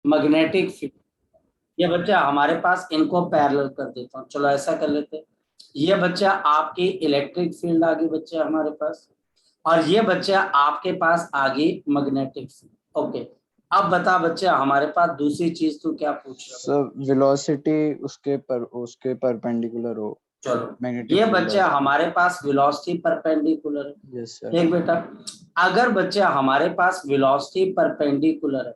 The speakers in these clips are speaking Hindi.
Magnetic field. ये बच्चा हमारे पास, इनको पैरेलल कर देता हूँ, चलो ऐसा कर लेते हैं। ये बच्चा आपकी इलेक्ट्रिक फील्ड आ गई बच्चा हमारे पास, और ये बच्चा आपके पास आ गई मैग्नेटिक फील्ड। ओके, अब बता बच्चा हमारे पास दूसरी चीज तू क्या पूछ रहा है? सर वेलोसिटी उसके परपेंडिकुलर हो चलो, मैग्नेटिक ये फील्ड बच्चा है। हमारे पास वेलोसिटी परपेंडिकुलर है। Yes sir. देख बेटा, अगर बच्चा हमारे पास वेलोसिटी परपेंडिकुलर है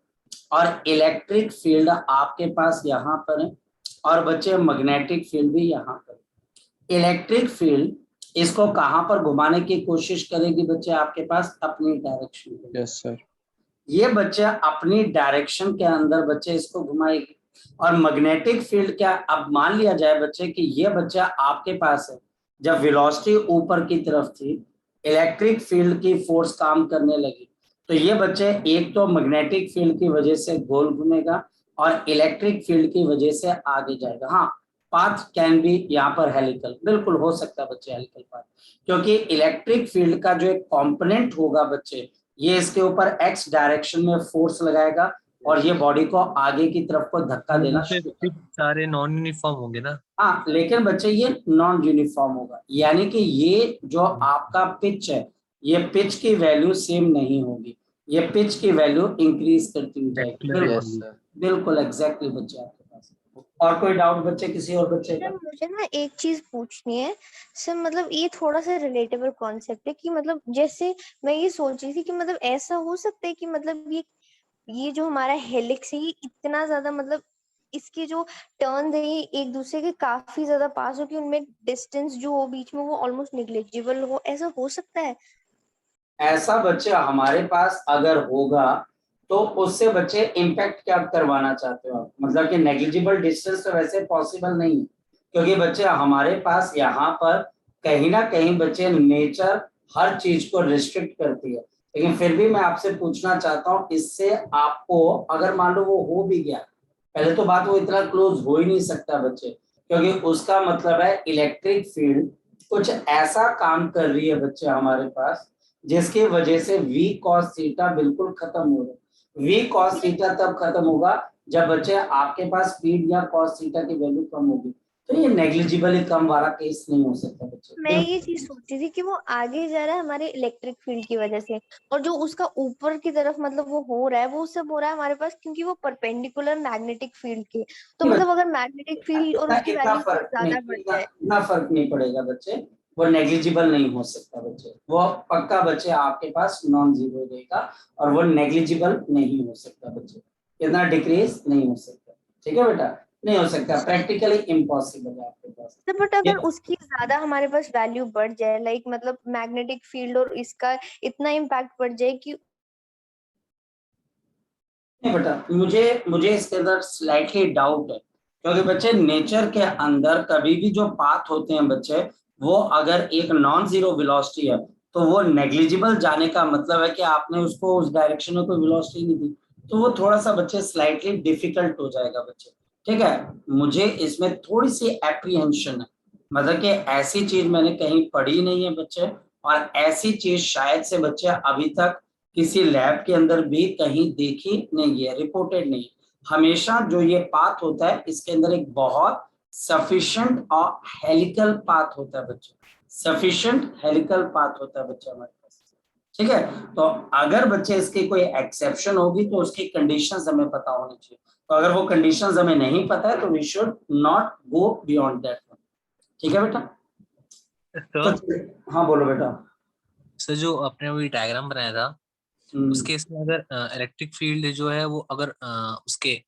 और इलेक्ट्रिक फील्ड आपके पास यहाँ पर है, और बच्चे मैग्नेटिक फील्ड भी यहाँ पर, इलेक्ट्रिक फील्ड इसको कहां पर घुमाने की कोशिश करेगी बच्चे आपके पास? अपनी डायरेक्शन में। Yes sir. ये बच्चे अपनी डायरेक्शन के अंदर बच्चे इसको घुमाएगी। और मैग्नेटिक फील्ड क्या, अब मान लिया जाए बच्चे कि ये बच्चा आपके पास है, जब वेलोसिटी ऊपर की तरफ थी, इलेक्ट्रिक फील्ड की फोर्स काम करने लगी, तो ये बच्चे एक तो मैग्नेटिक फील्ड की वजह से गोल घूमेगा और इलेक्ट्रिक फील्ड की वजह से आगे जाएगा। हाँ, पाथ कैन बी यहाँ पर हेलिकल, बिल्कुल हो सकता है बच्चे हेलिकल पाथ, क्योंकि इलेक्ट्रिक फील्ड का जो एक कंपोनेंट होगा बच्चे, ये इसके ऊपर एक्स डायरेक्शन में फोर्स लगाएगा और ये बॉडी को आगे की तरफ को धक्का देना वैसे शुरू कर। पिच सारे नॉन यूनिफॉर्म होंगे ना? हाँ, लेकिन बच्चे ये नॉन यूनिफॉर्म होगा, यानी कि ये जो आपका पिच है, ये पिच की वैल्यू सेम नहीं होगी, ये पिच की वैल्यू इंक्रीज करती हुई जाएगी। एक्सेलरेट बिल्कुल, यस होगी। सर। बिल्कुल एग्जैक्टली बच्चे आपके पास। और कोई डाउट बच्चे, किसी और बच्चे सर का? मुझे ना एक चीज पूछनी है। सर मतलब ये थोड़ा सा रिलेटेबल कॉन्सेप्ट है कि मतलब जैसे मैं ये सोच रही थी कि मतलब ऐसा हो सकता है कि मतलब ये जो हमारा हेलिक्स है ये इतना ज्यादा मतलब इसके जो टर्न है ये एक दूसरे के काफी ज्यादा पास हो कि उनमें डिस्टेंस जो हो बीच में वो ऑलमोस्ट निग्लेजिबल हो, ऐसा हो सकता है? ऐसा बच्चे हमारे पास अगर होगा तो उससे बच्चे इम्पैक्ट क्या करवाना चाहते हो आप? मतलब कि नेग्लिजिबल डिस्टेंस तो वैसे पॉसिबल नहीं है, क्योंकि बच्चे हमारे पास यहाँ पर कहीं ना कहीं बच्चे नेचर हर चीज को रिस्ट्रिक्ट करती है। लेकिन फिर भी मैं आपसे पूछना चाहता हूँ, इससे आपको अगर मान लो वो हो भी गया, पहले तो बात वो इतना क्लोज हो ही नहीं सकता बच्चे, क्योंकि उसका मतलब है इलेक्ट्रिक फील्ड कुछ ऐसा काम कर रही है बच्चे हमारे पास, जिसकी वजह से v cos थीटा बिल्कुल खत्म हो रहा है। v cos थीटा तब खत्म होगा जब बच्चे आपके पास स्पीड या cos थीटा की वैल्यू कम होगी, तो ये नेग्लिजिबली कम वाला केस नहीं हो सकता बच्चे। मैं ये चीज सोच रही थी कि वो आगे जा रहा है हमारे इलेक्ट्रिक फील्ड की वजह से, और जो उसका ऊपर की तरफ मतलब वो हो रहा है वो सब हो रहा है हमारे पास क्योंकि वो परपेंडिकुलर मैग्नेटिक फील्ड के। तो मतलब अगर मैग्नेटिक फील्ड और इतना उसकी इतना वैल्यू फर्क नहीं, ज्यादा बढ़ जाए। इतना फर्क नहीं पड़ेगा बच्चे, वो नेग्लिजिबल नहीं हो सकता बच्चे, वो पक्का बच्चे आपके पास नॉन जीरो रहेगा, और वो नेग्लिजिबल नहीं हो सकता बच्चे, इतना डिक्रीज नहीं हो सकता। ठीक है बेटा, नहीं हो सकता, प्रैक्टिकली इम्पॉसिबल है आपके पास। बट अगर उसकी ज्यादा हमारे पास वैल्यू बढ़ जाए लाइक मतलब मैग्नेटिक फील्ड और इसका इतना इम्पैक्ट बढ़ जाए कि नहीं बेटा, मुझे मुझे इसके अंदर स्लाइटली डाउट है, क्योंकि बच्चे नेचर के अंदर कभी भी जो पाथ होते हैं बच्चे, वो अगर एक नॉन जीरो वेलोसिटी है तो वो नेग्लिजिबल जाने का मतलब है कि आपने उसको उस डायरेक्शन में कोई वेलोसिटी नहीं दी, तो वो थोड़ा सा बच्चे स्लाइटली डिफिकल्ट हो जाएगा बच्चे। ठीक है, मुझे इसमें थोड़ी सी एप्रीहेंशन है, मतलब कि ऐसी चीज मैंने कहीं पढ़ी नहीं है बच्चे, और ऐसी चीज शायद से बच्चे अभी तक किसी लैब के अंदर भी कहीं देखी नहीं है, रिपोर्टेड नहीं। हमेशा जो ये पाथ होता है इसके अंदर एक बहुत सफिशिएंट और हेलिकल पाथ होता है बच्चे, सफिशिएंट हेलिकल पाथ होता है बच्चे हमारे पास। ठीक है, तो अगर बच्चे इसकी कोई एक्सेप्शन होगी तो उसकी कंडीशंस हमें पता होनी चाहिए, तो अगर वो कंडीशंस हमें नहीं पता है तो we should not go beyond that. ठीक है बेटा, तो हाँ बोलो बेटा। सर जो आपने अभी डायग्राम बनाया था उसके इसमें अगर इलेक्ट्रिक फील्ड जो है वो अगर उसके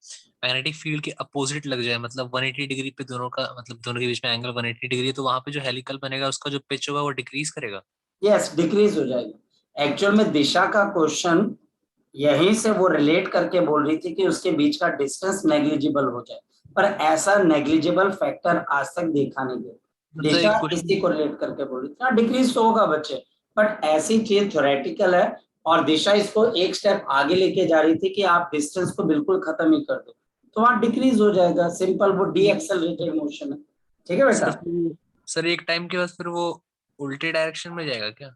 मैग्नेटिक फील्ड के अपोजिट लग जाए मतलब 180 डिग्री पे दोनों का मतलब दोनों के बीच में एंगल 180 डिग्री है तो वहां पे जो हेलिकल बनेगा उसका जो पिच होगा वो डिक्रीज करेगा। यस, डिक्रीज हो जाएगी। एक्चुअल में दिशा का क्वेश्चन यहीं से वो रिलेट करके बोल रही थी कि उसके बीच का डिस्टेंस नेग्लिजिबल हो जाए, पर ऐसा नेग्लिजिबल फैक्टर आज तक देखा नहीं गया। मतलब दिशा एक इसी क्वेश्चन। को रिलेट करके बोल रही थी, हाँ डिक्रीज तो होगा बच्चे, बट ऐसी चीज थ्योरेटिकल है, और दिशा इसको एक स्टेप आगे लेके जा रही थी कि आप डिस्टेंस को बिल्कुल खत्म ही कर दो, तो वहां डिक्रीज हो जाएगा, सिंपल, वो डी एक्सेलरेटेड मोशन है। ठीक है बेटा। सर सर एक टाइम के बाद फिर वो उल्टे डायरेक्शन में जाएगा क्या?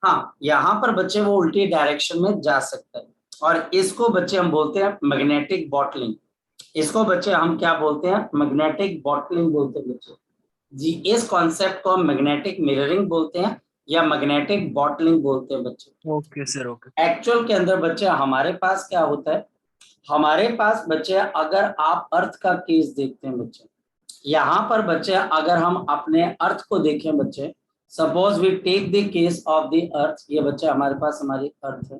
हाँ, यहाँ पर बच्चे वो उल्टी डायरेक्शन में जा सकता है, और इसको बच्चे हम बोलते हैं मैग्नेटिक बॉटलिंग। इसको बच्चे हम क्या बोलते हैं? मैग्नेटिक बॉटलिंग बोलते हैं बच्चे जी। इस कॉन्सेप्ट को हम मैग्नेटिक मिररिंग बोलते हैं या मैग्नेटिक बॉटलिंग बोलते हैं बच्चे। Okay sir, okay. एक्चुअल के अंदर बच्चे हमारे पास क्या होता है, हमारे पास बच्चे अगर आप अर्थ का केस देखते हैं बच्चे, यहाँ पर बच्चे अगर हम अपने अर्थ को देखें बच्चे, suppose we take the case of the earth, ये बच्चे हमारे पास हमारी अर्थ है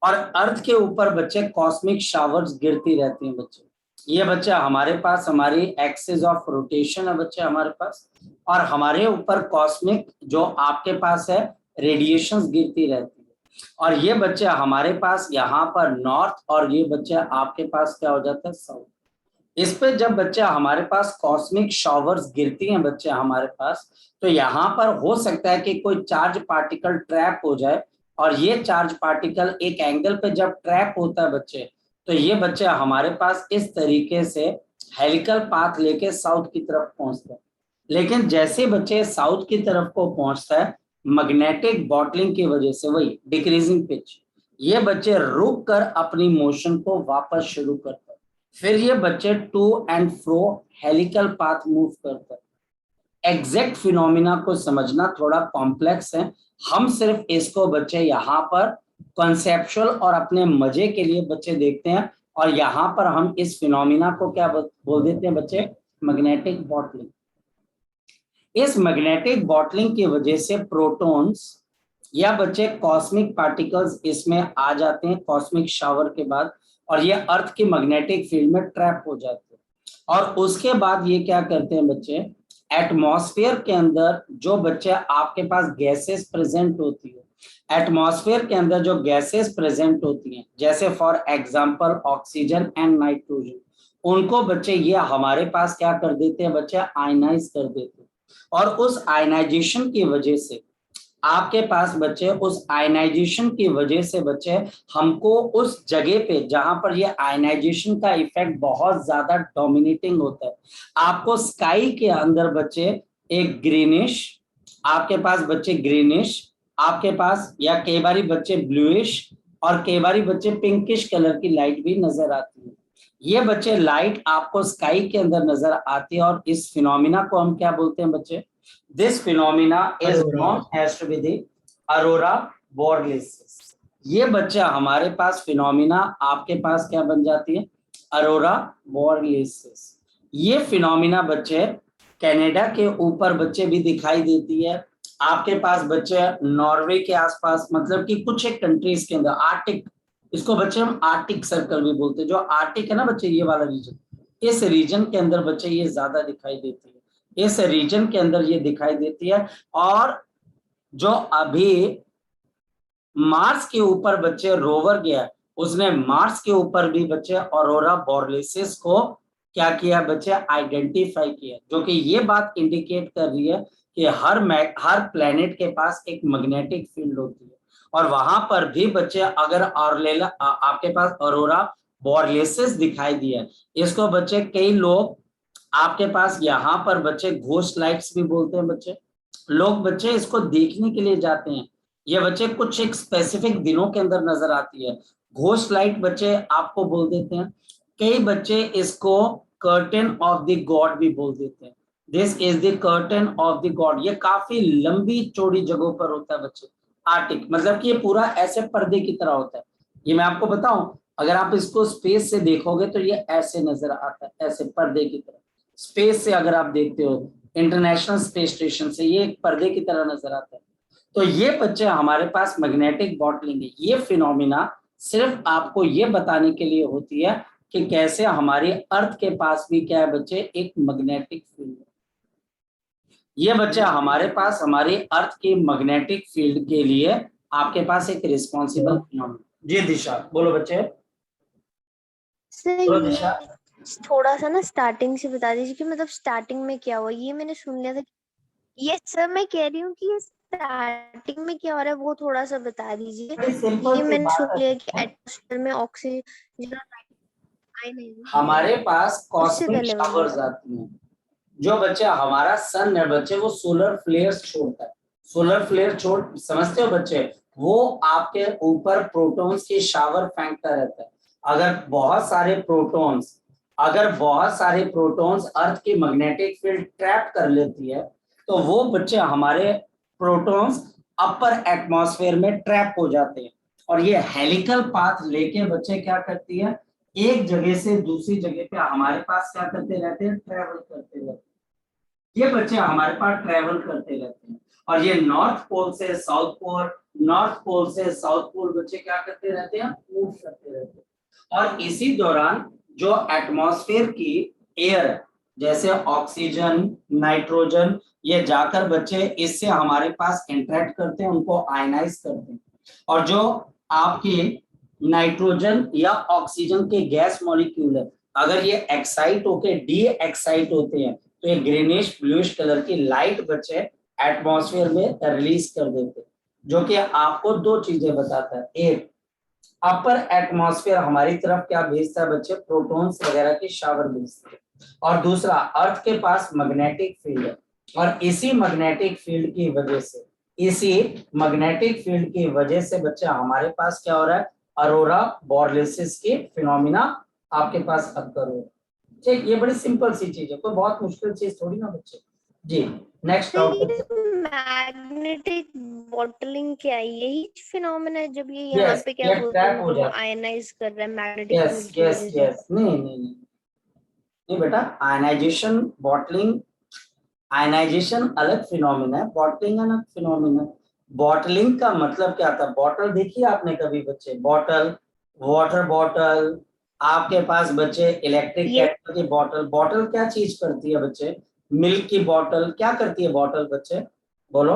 और अर्थ के ऊपर बच्चे कॉस्मिक शावर्स गिरती रहती हैं बच्चे। ये बच्चे हमारे पास हमारी एक्सिस ऑफ रोटेशन है बच्चे हमारे पास, और हमारे ऊपर कॉस्मिक जो आपके पास है रेडिएशंस गिरती रहती है। और ये बच्चे हमारे पास यहाँ पर नॉर्थ, और ये बच्चे आपके पास क्या हो जाता है साउथ। इस पे जब बच्चे हमारे पास कॉस्मिक शॉवर्स गिरती हैं बच्चे हमारे पास, तो यहाँ पर हो सकता है कि कोई चार्ज पार्टिकल ट्रैप हो जाए, और ये चार्ज पार्टिकल एक एंगल पे जब ट्रैप होता है बच्चे, तो ये बच्चे हमारे पास इस तरीके से हेलिकल पाथ लेके साउथ की तरफ पहुंचता है। लेकिन जैसे बच्चे साउथ की तरफ को पहुंचता है, मैग्नेटिक बॉटलिंग की वजह से, वही डिक्रीजिंग पिच, ये बच्चे रुक कर अपनी मोशन को वापस शुरू करते हैं। फिर ये बच्चे to and fro helical path move करते हैं। एग्जैक्ट फिनोमिना को समझना थोड़ा कॉम्प्लेक्स है, हम सिर्फ इसको बच्चे यहाँ पर कॉन्सेप्चुअल और अपने मजे के लिए बच्चे देखते हैं, और यहाँ पर हम इस फिनोमिना को क्या बोल देते हैं बच्चे? Magnetic bottling. इस मैग्नेटिक बॉटलिंग की वजह से प्रोटॉन्स या बच्चे कॉस्मिक पार्टिकल्स इसमें आ जाते हैं कॉस्मिक शावर के बाद, और ये अर्थ की मैग्नेटिक फील्ड में ट्रैप हो जाते हैं। और उसके बाद ये क्या करते हैं बच्चे? एटमॉस्फेयर के अंदर जो बच्चे आपके पास गैसेस प्रेजेंट होती है, एटमॉस्फेयर के अंदर जो गैसेस प्रेजेंट होती हैं, जैसे for example oxygen and nitrogen, उनको बच्चे ये हमारे पास क्या कर देते हैं बच्चे? आयनाइज कर देते हैं। और उस आयनाइजेशन की वजह से आपके पास बच्चे, उस आयनाइजेशन की वजह से बच्चे हमको उस जगह पे जहां पर ये आयनाइजेशन का इफेक्ट बहुत ज्यादा डोमिनेटिंग होता है, आपको स्काई के अंदर बच्चे एक ग्रीनिश, आपके पास बच्चे ग्रीनिश, आपके पास या कई बारी बच्चे ब्लूइश और कई बारी बच्चे पिंकिश कलर की लाइट भी नजर आती है। ये बच्चे लाइट आपको स्काई के अंदर नजर आती है, और इस फिनोमिना को हम क्या बोलते हैं बच्चे? This phenomena is known as to be the aurora borealis. ये बच्चा हमारे पास फिनोमिना आपके पास क्या बन जाती है? अरोरा बोरलिसिस। ये फिनोमिना बच्चे कनाडा के ऊपर बच्चे भी दिखाई देती है, आपके पास बच्चे नॉर्वे के आसपास, मतलब कि कुछ एक कंट्रीज के अंदर, आर्टिक, इसको बच्चे हम आर्टिक सर्कल भी बोलते हैं। जो आर्टिक है ना बच्चे, ये वाला रीजन, इस रीजन के अंदर बच्चे ये ज्यादा दिखाई देती है, इस रीजन के अंदर ये दिखाई देती है। और जो अभी मार्स के ऊपर बच्चे रोवर गया, उसने मार्स के ऊपर भी बच्चे ऑरोरा बोरलिसिस को क्या किया बच्चे? आइडेंटिफाई किया, जो कि ये बात इंडिकेट कर रही है कि हर प्लेनेट के पास एक मैग्नेटिक फील्ड होती है, और वहां पर भी बच्चे अगर आपके पास ऑरोरा बोरलिसिस दिखाई दिया, इसको बच्चे कई लोग आपके पास यहाँ पर बच्चे घोस्ट लाइट्स भी बोलते हैं बच्चे। लोग बच्चे इसको देखने के लिए जाते हैं, ये बच्चे कुछ एक स्पेसिफिक दिनों के अंदर नजर आती है। घोस्ट लाइट बच्चे आपको बोल देते हैं, कई बच्चे इसको कर्टन ऑफ द गॉड भी बोल देते हैं। This is the curtain of the God. ये काफी लंबी चौड़ी जगहों पर होता है बच्चे, आर्टिक, मतलब कि ये पूरा ऐसे पर्दे की तरह होता है। ये मैं आपको बताऊं, अगर आप इसको स्पेस से देखोगे तो ये ऐसे नजर आता है, ऐसे पर्दे की तरह। स्पेस से अगर आप देखते हो, इंटरनेशनल स्पेस स्टेशन से, ये एक पर्दे की तरह नजर आता है। तो ये बच्चे हमारे पास मैग्नेटिक बॉटलिंग है। ये फिनोमिना सिर्फ आपको ये बताने के लिए होती है कि कैसे हमारे अर्थ के पास भी क्या है बच्चे? एक मैग्नेटिक फील्ड है। ये बच्चे हमारे पास हमारे अर्थ के मैग्नेटिक फील्ड के लिए आपके पास एक रिस्पॉन्सिबल फिनोमिना। जी दिशा बोलो बच्चे। बोलो दिशा। थोड़ा सा ना स्टार्टिंग से बता दीजिए कि मतलब स्टार्टिंग में क्या हुआ। ये मैंने सुन लिया था। ये सर मैं कह रही हूँ कि ये स्टार्टिंग में क्या हो रहा है वो थोड़ा सा बता दीजिए। ये मैंने सुन लिया कि एटमॉस्फेयर में ऑक्सीजन हमारे पास कॉस्मिक शावर्स आती हैं। जो बच्चे हमारा सन है बच्चे, वो सोलर फ्लेयर्स छोड़ता है। सोलर फ्लेयर समझते हो बच्चे? वो आपके ऊपर प्रोटॉन्स की शावर फेंकता रहता है। अगर बहुत सारे प्रोटॉन्स अर्थ की मैग्नेटिक फील्ड ट्रैप कर लेती है तो वो बच्चे हमारे प्रोटॉन्स अपर एटमॉस्फेयर में ट्रैप हो जाते हैं और ये हेलिकल पाथ लेके बच्चे क्या करती है, एक जगह से दूसरी जगह पे हमारे पास क्या करते रहते हैं, ट्रेवल करते रहते हैं। ये बच्चे हमारे पास ट्रेवल करते रहते हैं और ये नॉर्थ पोल से साउथ पोल बच्चे क्या करते रहते हैं, मूव करते रहते हैं। और इसी दौरान जो एटमॉस्फेयर की एयर है जैसे ऑक्सीजन, नाइट्रोजन, ये जाकर बच्चे इससे हमारे पास इंटरेक्ट करते हैं, उनको आयनाइज करते हैं। और जो आपकी नाइट्रोजन या ऑक्सीजन के गैस मॉलिक्यूल है, अगर ये एक्साइट होके डी एक्साइट होते हैं तो ये ग्रीनिश ब्लूइश कलर की लाइट बच्चे एटमॉस्फेयर में रिलीज कर देते हैं, जो कि आपको दो चीजें बताता है। एक, अपर एटमॉस्फेयर हमारी तरफ क्या भेजता है बच्चे, प्रोटॉन्स वगैरह की शावर भेजते हैं। और दूसरा, अर्थ के पास मैग्नेटिक फील्ड है और इसी मैग्नेटिक फील्ड की वजह से हमारे पास क्या हो रहा है, अरोरा बोरलिसिस की फिनोमिना आपके पास अक्कर हो रहा है। ठीक, ये बड़ी सिंपल सी चीज है, कोई बहुत मुश्किल चीज थोड़ी ना बच्चे। जी नेक्स्ट टॉपिक, मैग्नेटिक बॉटलिंग क्या है? यही फिनोमेना है जब ये यहाँ पे क्या ये बोलते हैं, ट्रैप हो उनको जाता है। आयनाइज कर रहा है मैग्नेटिक यस फील्ड की यस वजह से। यस, नहीं बेटा, आयनाइजेशन बॉटलिंग, आयनाइजेशन अलग फिनोमिना है, बॉटलिंग अलग फिनोमिना है। बॉटलिंग का मतलब क्या था, बॉटल देखिए आपने कभी बच्चे, बॉटल, वाटर बॉटल, आपके पास बच्चे इलेक्ट्रिक केटल की बॉटल। बॉटल क्या चीज करती है बच्चे, मिल्क की बॉटल क्या करती है बॉटल बच्चे, बोलो।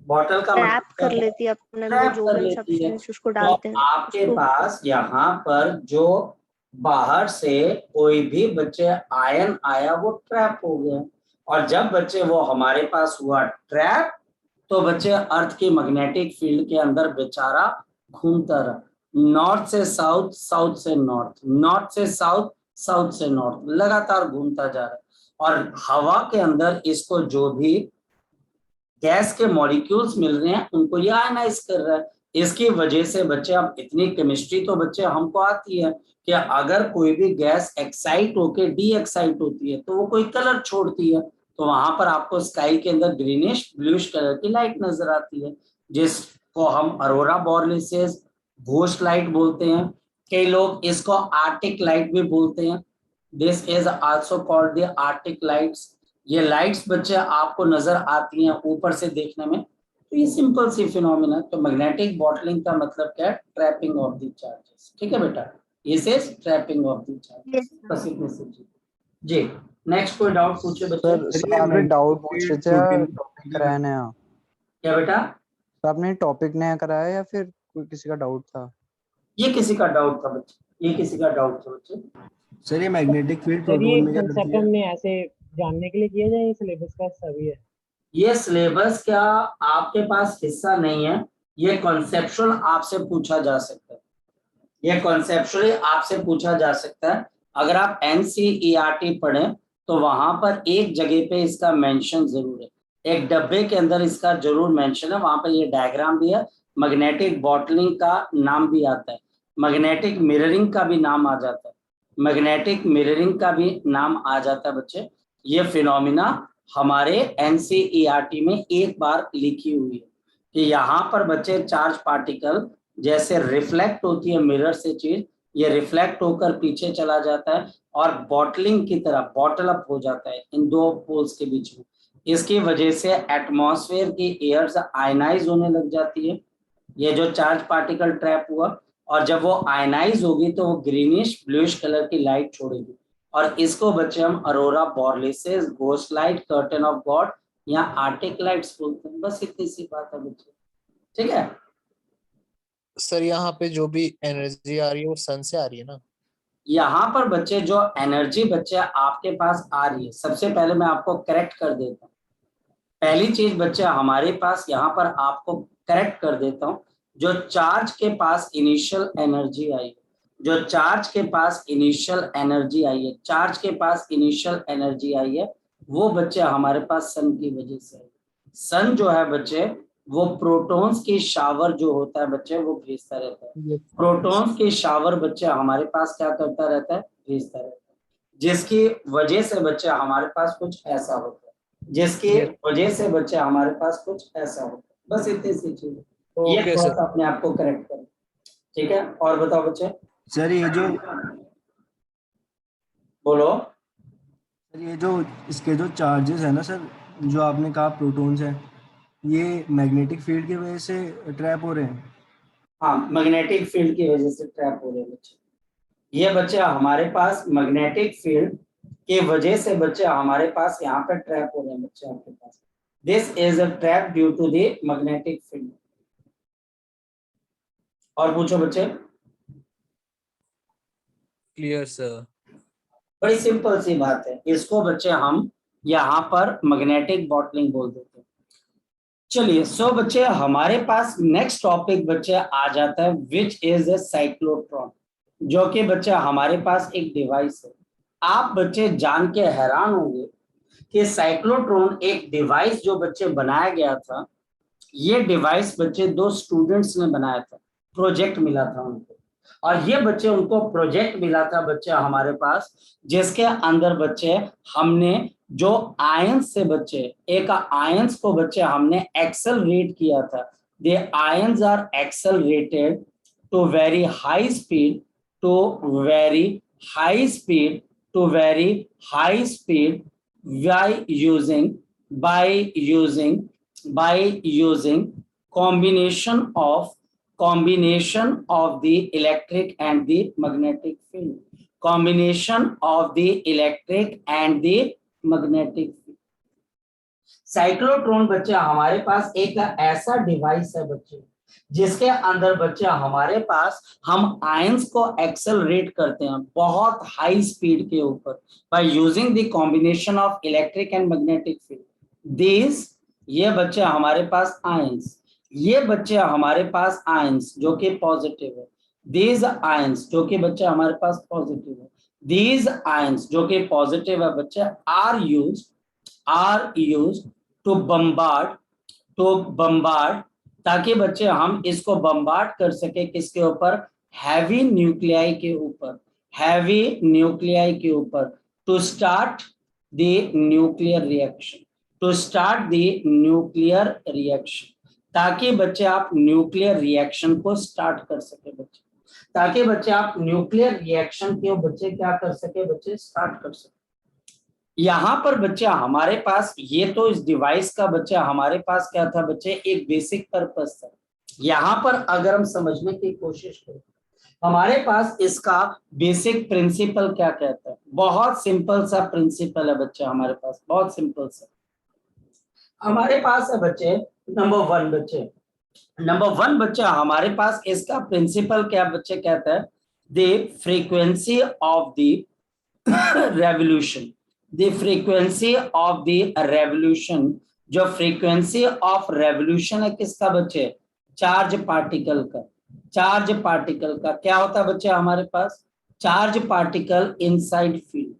बॉटल का ट्रैप मतलब कर लेती है अपने अंदर ट्रैप जो कर भी लेती है। सब्सटेंस उसको तो डालते हैं आपके उसको। पास यहाँ पर जो बाहर से कोई भी बच्चे आयन आया वो ट्रैप हो गया, और जब बच्चे वो हमारे पास हुआ ट्रैप तो बच्चे अर्थ की मैग्नेटिक फील्ड के अंदर बेचारा घूमता रहा, नॉर्थ से साउथ, साउथ से नॉर्थ, नॉर्थ से साउथ, साउथ से नॉर्थ, लगातार घूमता जा रहा है। और हवा के अंदर इसको जो भी गैस के मॉलिक्यूल्स मिल रहे हैं उनको ये आयनाइज कर रहा है। इसकी वजह से बच्चे, अब इतनी केमिस्ट्री तो बच्चे हमको आती है कि अगर कोई भी गैस एक्साइट होके डी एक्साइट होती है तो वो कोई कलर छोड़ती है, तो वहां पर आपको स्काई के अंदर ग्रीनिश ब्लूइश कलर की लाइट नजर आती है, जिसको हम अरोरा बोरलिसिस, घोस्ट लाइट बोलते हैं। कई लोग इसको आर्टिक लाइट भी बोलते हैं। This is also called the Arctic lights. ये लाइट्स बच्चे आपको नजर आती हैं ऊपर से देखने में, तो ये सिंपल सी फिनोमिना। तो मैग्नेटिक बॉटलिंग का मतलब क्या है, ट्रैपिंग ऑफ द चार्जेस। ठीक है बेटा, this is trapping of the charges, बस इतनी सी चीज। जी नेक्स्ट कोई डाउट पूछे बच्चे। सर आपने डाउट पूछ रहे थे या टॉपिक कराया नया? क्या बेटा, तो आपने टॉपिक नया कराया या फिर कोई किसी का डाउट था? ये किसी का डाउट था बच्चे, ये किसी का डाउट था बच्चे। सर ये मैग्नेटिक फील्ड सर ये प्रोटॉन में क्या करती कंसेप्ट है? हमने ऐसे जानने के लिए किया जाए, सिलेबस का सभी है? ये सिलेबस का आपके पास हिस्सा नहीं है, ये कॉन्सेप्चुअल आपसे पूछा जा सकता है, ये कॉन्सेप्चुअली आपसे पूछा जा सकता है। अगर आप एनसीईआरटी पढ़ें तो वहां पर एक जगह पे इसका मेंशन जरूर है, एक डब्बे के अंदर इसका जरूर मेंशन है, वहां पर ये डायग्राम भी है, मैग्नेटिक बॉटलिंग का नाम भी आता है, मैग्नेटिक मिररिंग का भी नाम आ जाता है, मैग्नेटिक मिररिंग का भी नाम आ जाता है बच्चे। ये फिनोमिना हमारे एनसीईआरटी में एक बार लिखी हुई है कि यहाँ पर बच्चे चार्ज पार्टिकल जैसे रिफ्लेक्ट होती है मिरर से चीज, ये रिफ्लेक्ट होकर पीछे चला जाता है और बॉटलिंग की तरह बॉटल अप हो जाता है इन दो पोल्स के बीच में। इसकी वजह से एटमॉस्फेयर की एयर आयनाइज होने लग जाती है, ये जो चार्ज पार्टिकल ट्रैप हुआ, और जब वो आयनाइज होगी तो वो ग्रीनिश ब्लूइश कलर की लाइट छोड़ेगी, और इसको बच्चे हम aurora borealis, ghost light, curtain of God या आर्टिक लाइट्स बोलते हैं। बस इतनी सी बात है बच्चे, ठीक है। सर यहाँ पे जो भी एनर्जी आ रही है वो सन से आ रही है ना? यहाँ पर बच्चे जो एनर्जी बच्चे आपके पास आ रही है, सबसे पहले मैं आपको करेक्ट कर देता हूँ। पहली चीज बच्चे हमारे पास यहाँ पर आपको करेक्ट कर देता हूँ, जो चार्ज के पास इनिशियल एनर्जी आई है, जो चार्ज के पास इनिशियल एनर्जी आई है, चार्ज के पास इनिशियल एनर्जी आई है, वो बच्चे हमारे पास सन की वजह से है। सन जो है बच्चे वो प्रोटॉन्स के शावर जो होता है बच्चे वो भेजता रहता है। प्रोटॉन्स के शावर बच्चे हमारे पास क्या करता रहता है, भेजता रहता है, जिसकी वजह से बच्चे हमारे पास कुछ ऐसा होता है, जिसकी वजह से बच्चे हमारे पास कुछ ऐसा होता है। बस इतनी सी चीज, ये थोड़ा सा अपने आप को करेक्ट करें, ठीक है। और बताओ बच्चे। सर ये जो बोलो। सर ये जो इसके जो चार्जेस है ना सर, जो आपने कहा प्रोटॉन्स हैं, ये मैग्नेटिक फील्ड की वजह से ट्रैप हो रहे हैं। हाँ, मैग्नेटिक फील्ड की वजह से ट्रैप हो रहे हैं बच्चे। ये बच्चे हमारे पास मैग्नेटिक फील्ड की वजह से बच्चे हमारे पास यहाँ पे ट्रैप हो रहे हैं बच्चे आपके पास। This is a trap due to the magnetic field. और पूछो बच्चे। Clear sir. बड़ी सिंपल सी बात है, इसको बच्चे हम यहाँ पर मैग्नेटिक बॉटलिंग बोल देते हैं। चलिए सो बच्चे हमारे पास नेक्स्ट टॉपिक बच्चे आ जाता है विच इज ए साइक्लोट्रॉन, जो कि बच्चे हमारे पास एक डिवाइस है। आप बच्चे जान के हैरान होंगे कि साइक्लोट्रॉन एक डिवाइस जो बच्चे बनाया गया था, ये डिवाइस बच्चे 2 स्टूडेंट्स ने बनाया था, प्रोजेक्ट मिला था उनको। और ये बच्चे उनको प्रोजेक्ट मिला था बच्चे हमारे पास, जिसके अंदर बच्चे हमने जो आयंस से बच्चे एक आयंस को बच्चे हमने एक्सेलरेट किया था। They ions are accelerated to very high speed, to very high speed, to very high speed by using combination of the electric and the magnetic field, combination of the electric and the magnetic field। Cyclotron बच्चे हमारे पास एक ऐसा डिवाइस है बच्चे, जिसके अंदर बच्चे हमारे पास हम आयंस को एक्सेलरेट करते हैं बहुत हाई स्पीड के ऊपर by using the combination of electric and magnetic field. This, ये बच्चे हमारे पास आयंस, ये बच्चे हमारे पास आयंस जो कि पॉजिटिव है, दीज आयंस जो कि बच्चे हमारे पास पॉजिटिव है, दीज आयंस जो कि पॉजिटिव है बच्चे आर यूज्ड टू बम्बार्ड, ताकि बच्चे हम इसको बम्बार्ड कर सके किसके ऊपर, हैवी न्यूक्लियाई के ऊपर, हैवी न्यूक्लियाई के ऊपर, to start the nuclear reaction, to start the nuclear reaction, ताकि बच्चे आप न्यूक्लियर रिएक्शन को स्टार्ट कर सके बच्चे, ताकि बच्चे आप न्यूक्लियर रिएक्शन के बच्चे क्या कर सके बच्चे, स्टार्ट कर सके। यहाँ पर बच्चे हमारे पास, ये तो इस डिवाइस का बच्चे हमारे पास क्या था बच्चे, एक बेसिक पर्पस था। यहाँ पर अगर हम समझने की कोशिश करें, हमारे पास इसका बेसिक प्रिंसिपल क्या कहता है, बहुत सिंपल सा प्रिंसिपल है बच्चे हमारे पास, बहुत सिंपल सा। हमारे पास है बच्चे नंबर वन बच्चे हमारे पास इसका प्रिंसिपल क्या बच्चे कहता है, the frequency of the revolution, the frequency of the revolution, जो फ्रीक्वेंसी ऑफ रेवोल्यूशन है किसका बच्चे, चार्ज पार्टिकल का। चार्ज पार्टिकल का क्या होता है बच्चे हमारे पास, charge particle inside field,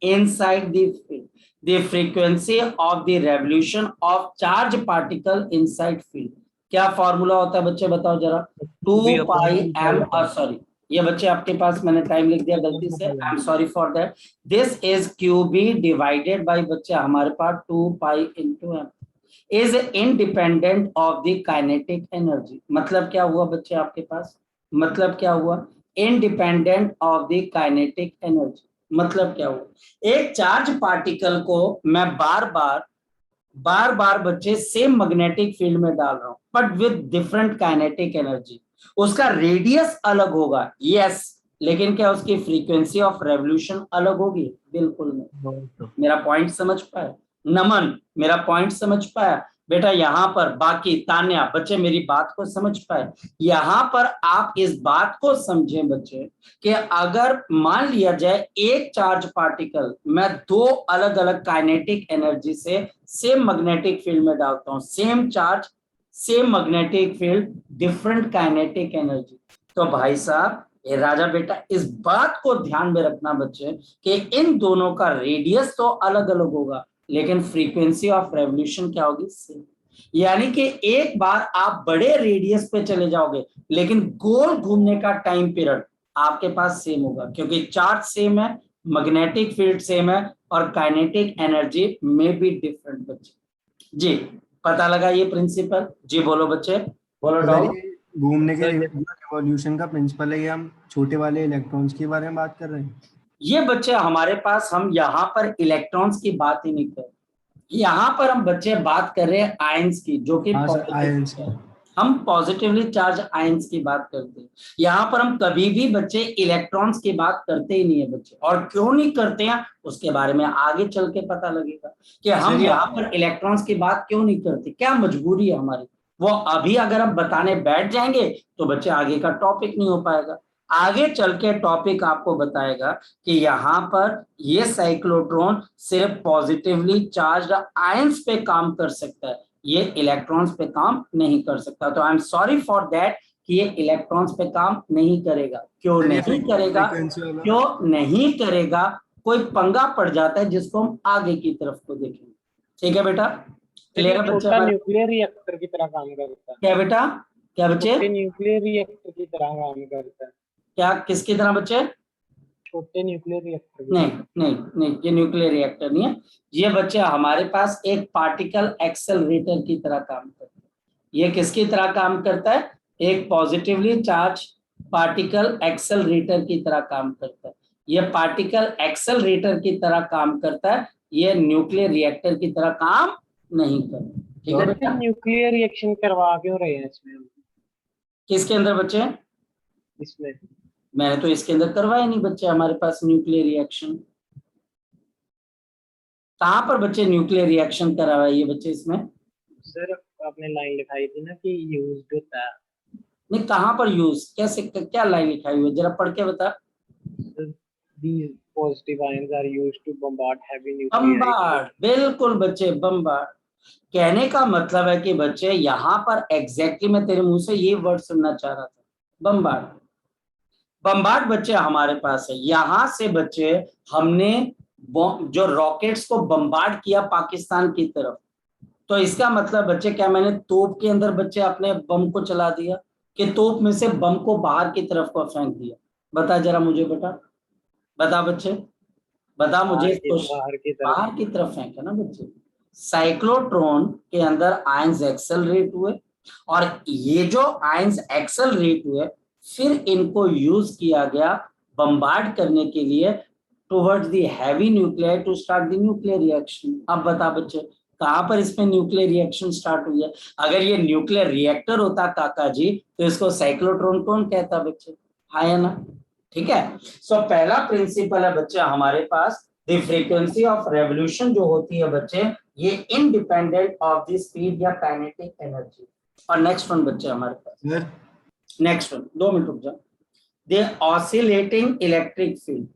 inside the field, the frequency of the revolution of charge particle inside field। क्या फॉर्मूला होता है बच्चे बताओ जरा, 2 पाई एम, सॉरी ये बच्चे आपके पास मैंने टाइम लिख दिया गलती से, I am sorry for that. This is Q B divided by बच्चे हमारे पास 2 pi into M, is independent of the kinetic energy. मतलब क्या हुआ बच्चे आपके पास, मतलब क्या हुआ, independent of the kinetic energy. मतलब क्या हुआ, एक चार्ज पार्टिकल को मैं बार बार बच्चे सेम मैग्नेटिक फील्ड में डाल रहा हूं, but with different kinetic energy. उसका रेडियस अलग होगा, यस, लेकिन क्या उसकी फ्रीक्वेंसी ऑफ रेवोल्यूशन अलग होगी, बिल्कुल नहीं। मेरा पॉइंट समझ पाया नमन, मेरा पॉइंट समझ पाया बेटा। यहाँ पर बाकी तान्या बच्चे मेरी बात को समझ पाए, यहाँ पर आप इस बात को समझें बच्चे कि अगर मान लिया जाए एक चार्ज पार्टिकल मैं 2 अलग अलग काइनेटिक एनर्जी से सेम मैग्नेटिक फील्ड में डालता हूं, same charge same magnetic field different kinetic energy, तो भाई साहब ये राजा बेटा इस बात को ध्यान में रखना बच्चे कि इन दोनों का रेडियस तो अलग अलग होगा, लेकिन फ्रीक्वेंसी ऑफ रेवोल्यूशन क्या होगी, सेम। यानी कि एक बार आप बड़े रेडियस पे चले जाओगे, लेकिन गोल घूमने का टाइम पीरियड आपके पास सेम होगा, क्योंकि चार्ज सेम है, मैग्नेटिक फील्ड सेम है, और काइनेटिक एनर्जी में भी डिफरेंट बच्चे। जी पता लगा ये प्रिंसिपल? जी बोलो बच्चे, बोलो सर डॉग। ये घूमने के सर, रिवॉल्यूशन का प्रिंसिपल है, ये हम छोटे वाले इलेक्ट्रॉन्स के बारे में बात कर रहे हैं। ये बच्चे हमारे पास, हम यहाँ पर इलेक्ट्रॉन्स की बात ही नहीं कर रहे, यहाँ पर हम बच्चे बात कर रहे हैं आयंस की, जो कि हाँ सर, positive आयंस है। हम पॉजिटिवली चार्ज आयंस की बात करते हैं। यहाँ पर हम कभी भी बच्चे इलेक्ट्रॉन्स की बात करते ही नहीं है बच्चे, और क्यों नहीं करते हैं उसके बारे में आगे चल के पता लगेगा कि हम यहाँ पर इलेक्ट्रॉन्स की बात क्यों नहीं करते, क्या मजबूरी है हमारी। वो अभी अगर हम बताने बैठ जाएंगे तो बच्चे आगे का टॉपिक नहीं हो पाएगा। आगे चल के टॉपिक आपको बताएगा कि यहाँ पर ये साइक्लोट्रॉन सिर्फ पॉजिटिवली चार्ज आयंस पे काम कर सकता है, ये इलेक्ट्रॉन्स पे काम नहीं कर सकता। तो आई एम सॉरी फॉर दैट कि ये इलेक्ट्रॉन्स पे काम नहीं करेगा। क्यों नहीं करेगा? क्यों नहीं करेगा? कोई पंगा पड़ जाता है जिसको हम आगे की तरफ को देखेंगे। ठीक है बेटा, क्लियर है बच्चा? न्यूक्लियर रिएक्टर की तरह काम करता है। क्या बेटा, क्या बच्चे? न्यूक्लियर रिएक्टर की तरह काम करता है। क्या किसकी तरह बच्चे? छोटे न्यूक्लियर रिएक्टर। नहीं नहीं नहीं, ये न्यूक्लियर रिएक्टर नहीं है। ये बच्चे हमारे पास एक पार्टिकल एक्सेलरेटर की तरह काम करता है। ये किसकी तरह काम करता है? एक पॉजिटिवली चार्ज पार्टिकल एक्सेलरेटर की तरह काम करता है। ये पार्टिकल एक्सेलरेटर की तरह काम करता है, ये न्यूक्लियर रिएक्टर की तरह काम नहीं करता। ठीक है बेटा? न्यूक्लियर रिएक्शन करवा क्यों रहे हैं इसमें? किसके अंदर बच्चे? इसमें मैंने तो इसके अंदर करवाया नहीं बच्चे, हमारे पास न्यूक्लियर रिएक्शन कहाँ पर बच्चे न्यूक्लियर रिएक्शन करा हुआ है ये बच्चे इसमें? सर आपने लाइन लिखाई थी ना कि यूज्ड होता है। नहीं, कहाँ पर यूज, कैसे, क्या लाइन लिखाई हुई है, जरा पढ़ के बता। These positive ions are used to bombard heavy nuclei. Bombard, बिल्कुल बच्चे, बम्बार्ड। कहने का मतलब है कि बच्चे यहाँ पर एग्जैक्टली मैं तेरे मुंह से ये वर्ड सुनना चाह रहा था, बम्बार्ड। बम्बार्ड बच्चे हमारे पास है। यहाँ से बच्चे हमने जो रॉकेट्स को बम्बार्ड किया पाकिस्तान की तरफ, तो इसका मतलब बच्चे क्या मैंने तोप के अंदर बच्चे अपने बम को चला दिया, कि तोप में से बम को बाहर की तरफ को फेंक दिया? बता जरा मुझे बेटा, बता बच्चे, बता मुझे। बाहर की तरफ फेंका ना बच्चे। साइक्लोट्रॉन के अंदर आयंस एक्सेलरेट हुए, और ये जो आयंस एक्सेलरेट हुए फिर इनको यूज किया गया बम्बार्ड करने के लिए towards the heavy nuclear to start the nuclear reaction. अब बता बच्चे, कहां पर इसमें न्यूक्लियर रिएक्शन स्टार्ट हुई है? अगर ये न्यूक्लियर रिएक्टर होता काका जी, तो इसको साइक्लोट्रॉन कौन कहता बच्चे? हाँ या ना? ठीक है। सो पहला प्रिंसिपल है बच्चे हमारे पास, द फ्रीक्वेंसी ऑफ रेवोल्यूशन जो होती है बच्चे, ये इंडिपेंडेंट ऑफ द स्पीड या काइनेटिक एनर्जी। और नेक्स्ट वन बच्चे हमारे पास, नेक्स्ट वन, 2 मिनट रुक जाओ। द ऑसिलेटिंग इलेक्ट्रिक फील्ड,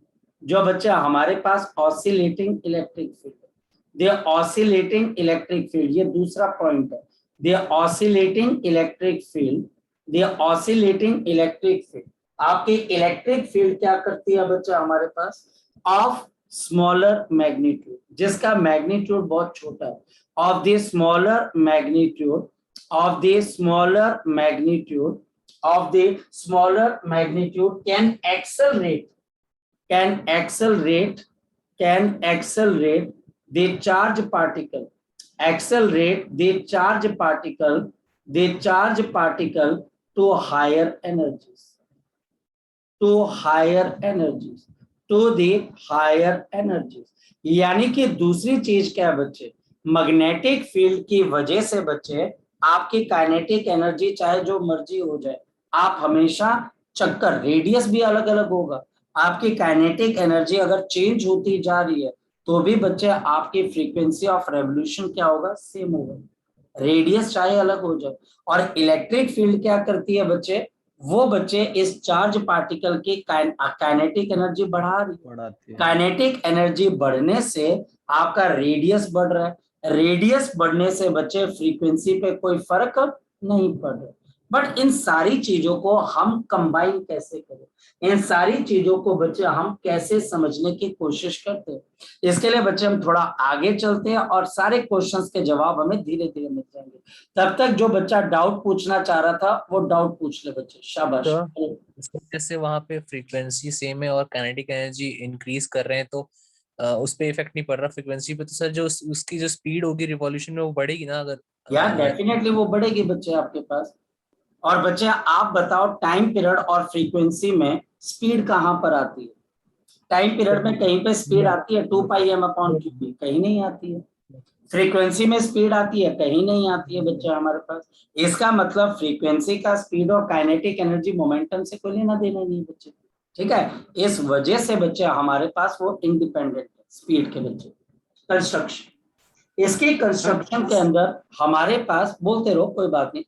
जो बच्चा हमारे पास oscillating electric field, the oscillating electric field, ये दूसरा पॉइंट है। The oscillating electric field, the oscillating electric field, आपकी इलेक्ट्रिक फील्ड क्या करती है बच्चा हमारे पास? ऑफ स्मॉलर मैग्नीट्यूड, जिसका मैग्नीट्यूड बहुत छोटा है, of the smaller magnitude, of the smaller magnitude, of the smaller magnitude can accelerate the charge particle, accelerate the charge particle to higher energies, to the higher energies। यानी कि दूसरी चीज क्या है बच्चे? मैग्नेटिक फील्ड की वजह से बच्चे आपकी काइनेटिक एनर्जी चाहे जो मर्जी हो जाए, आप हमेशा चक्कर, रेडियस भी अलग अलग होगा, आपकी काइनेटिक एनर्जी अगर चेंज होती जा रही है तो भी बच्चे आपकी फ्रीक्वेंसी ऑफ रेवोल्यूशन क्या होगा? सेम होगा, रेडियस चाहे अलग हो जाए। और इलेक्ट्रिक फील्ड क्या करती है बच्चे? वो बच्चे इस चार्ज पार्टिकल की काइनेटिक एनर्जी बढ़ाती है। काइनेटिक एनर्जी बढ़ने से आपका रेडियस बढ़ रहा है, रेडियस बढ़ने से बच्चे फ्रीक्वेंसी पे कोई फर्क नहीं पड़ रहा। बट इन सारी चीजों को हम कंबाइन कैसे करें, इन सारी चीजों को बच्चे हम कैसे समझने की कोशिश करते हैं, इसके लिए बच्चे हम थोड़ा आगे चलते हैं और सारे क्वेश्चंस के जवाब हमें धीरे धीरे मिल जाएंगे। तब तक जो बच्चा डाउट पूछना चाह रहा था वो डाउट पूछ ले बच्चे, शाबाश। तो जैसे वहां पे फ्रीक्वेंसी सेम है और काइनेटिक एनर्जी इंक्रीज कर रहे हैं, तो उस पे इफेक्ट नहीं पड़ रहा फ्रीक्वेंसी पे, तो सर जो उसकी जो स्पीड होगी रिवॉल्यूशन में वो बढ़ेगी ना अगर यार डेफिनेटली वो बढ़ेगी बच्चे आपके पास। और बच्चे आप बताओ टाइम पीरियड और फ्रीक्वेंसी में स्पीड कहाँ पर आती है? टाइम पीरियड में कहीं पे स्पीड आती है 2πm/qb, कहीं नहीं आती है। फ्रीक्वेंसी में स्पीड आती है, कहीं नहीं आती है बच्चे हमारे पास। इसका मतलब फ्रीक्वेंसी का स्पीड और काइनेटिक एनर्जी मोमेंटम से कोई लेना देना नहीं बच्चे, ठीक है। इस वजह से बच्चे हमारे पास वो इंडिपेंडेंट है स्पीड के बच्चे। कंस्ट्रक्शन, इसकी कंस्ट्रक्शन के अंदर हमारे पास, बोलते रहो कोई बात नहीं।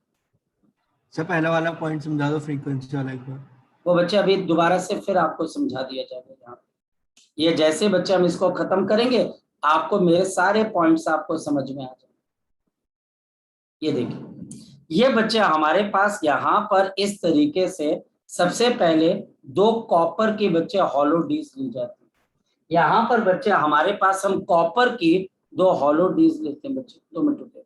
सर पहला वाला पॉइंट समझा दो, फ्रीक्वेंसी वाला एक बार। वो बच्चे अभी दोबारा से फिर आपको समझा दिया जाएगा यहाँ पे। ये जैसे बच्चे हम इसको खत्म करेंगे आपको मेरे सारे पॉइंट्स आपको समझ में आ जाएंगे। ये देखिए, ये बच्चे हमारे पास यहाँ पर इस तरीके से सबसे पहले 2 कॉपर की बच्चे हॉलो डीज ली जाती है। यहाँ पर बच्चे हमारे पास हम कॉपर की 2 हॉलो डीज लेते हैं बच्चे, 2 मिनट रुकिए।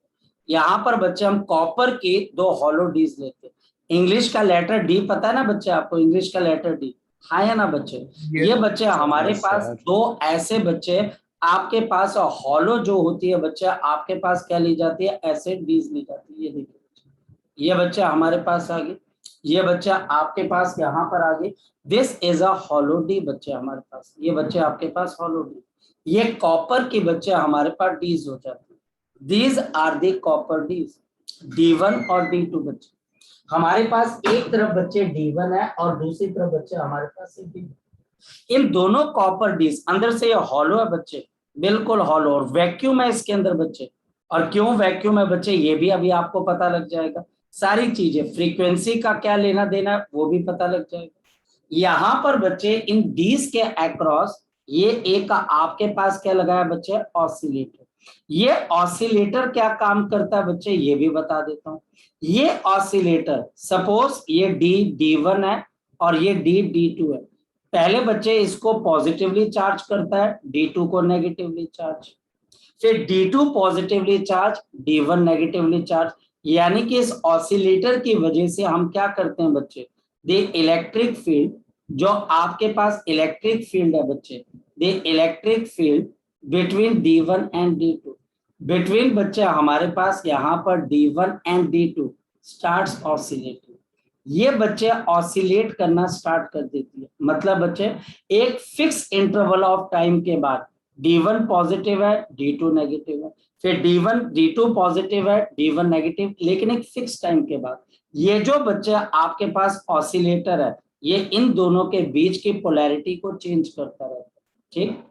यहाँ पर बच्चे हम कॉपर की 2 हॉलो डीज लेते हैं। इंग्लिश का लेटर डी पता है ना बच्चे आपको, इंग्लिश का लेटर डी, हाँ या ना बच्चे? ये बच्चे हमारे पास 2 ऐसे बच्चे, आपके पास हॉलो जो होती है बच्चे आपके पास क्या ली जाती है, ऐसे डीज ली जाती है। ये देखिए ये बच्चा हमारे पास आ गए, ये बच्चा आपके पास यहाँ पर आ गए। This is a hollow D बच्चे हमारे पास, ये बच्चे आपके पास हॉलो डी। ये कॉपर के बच्चे हमारे पास डीज हो जाते हैं। These are the copper dees, D1 और D2 बच्चे हमारे पास। एक तरफ बच्चे D1 है और दूसरी तरफ बच्चे हमारे पास D2। इन दोनों कॉपर डीज अंदर से ये हॉलो है बच्चे, बिल्कुल हॉलो, और वैक्यूम है इसके अंदर बच्चे। और क्यों वैक्यूम है बच्चे ये भी अभी आपको पता लग जाएगा। सारी चीजें, फ्रीक्वेंसी का क्या लेना देना वो भी पता लग जाएगा। यहाँ पर बच्चे इन डीज के अक्रॉस ये एक आपके पास क्या लगा है बच्चे, ऑसिलेटर। ये ऑसिलेटर क्या काम करता है बच्चे ये भी बता देता हूँ। ये ऑसिलेटर, सपोज ये D1 है और ये D2 है। पहले बच्चे इसको पॉजिटिवली चार्ज करता है, D2 को नेगेटिवली चार्ज, फिर D2 positively charge, D1 negatively charge. यानी कि इस ऑसिलेटर की वजह से हम क्या करते हैं बच्चे, द इलेक्ट्रिक फील्ड, जो आपके पास इलेक्ट्रिक फील्ड है बच्चे, the electric field between D1 and D2, between बच्चे हमारे पास यहाँ पर D1 and D2 starts oscillating. ये बच्चे ऑसिलेट करना स्टार्ट कर देती है। मतलब बच्चे एक फिक्स इंटरवल ऑफ टाइम के बाद D1 पॉजिटिव है, D2 नेगेटिव है, फिर D2 पॉजिटिव है, D1 नेगेटिव, लेकिन एक फिक्स टाइम के बाद ये जो बच्चे आपके पास ऑसिलेटर है ये इन दोनों के बीच की पोलैरिटी को चेंज करता रहता है, ठीक।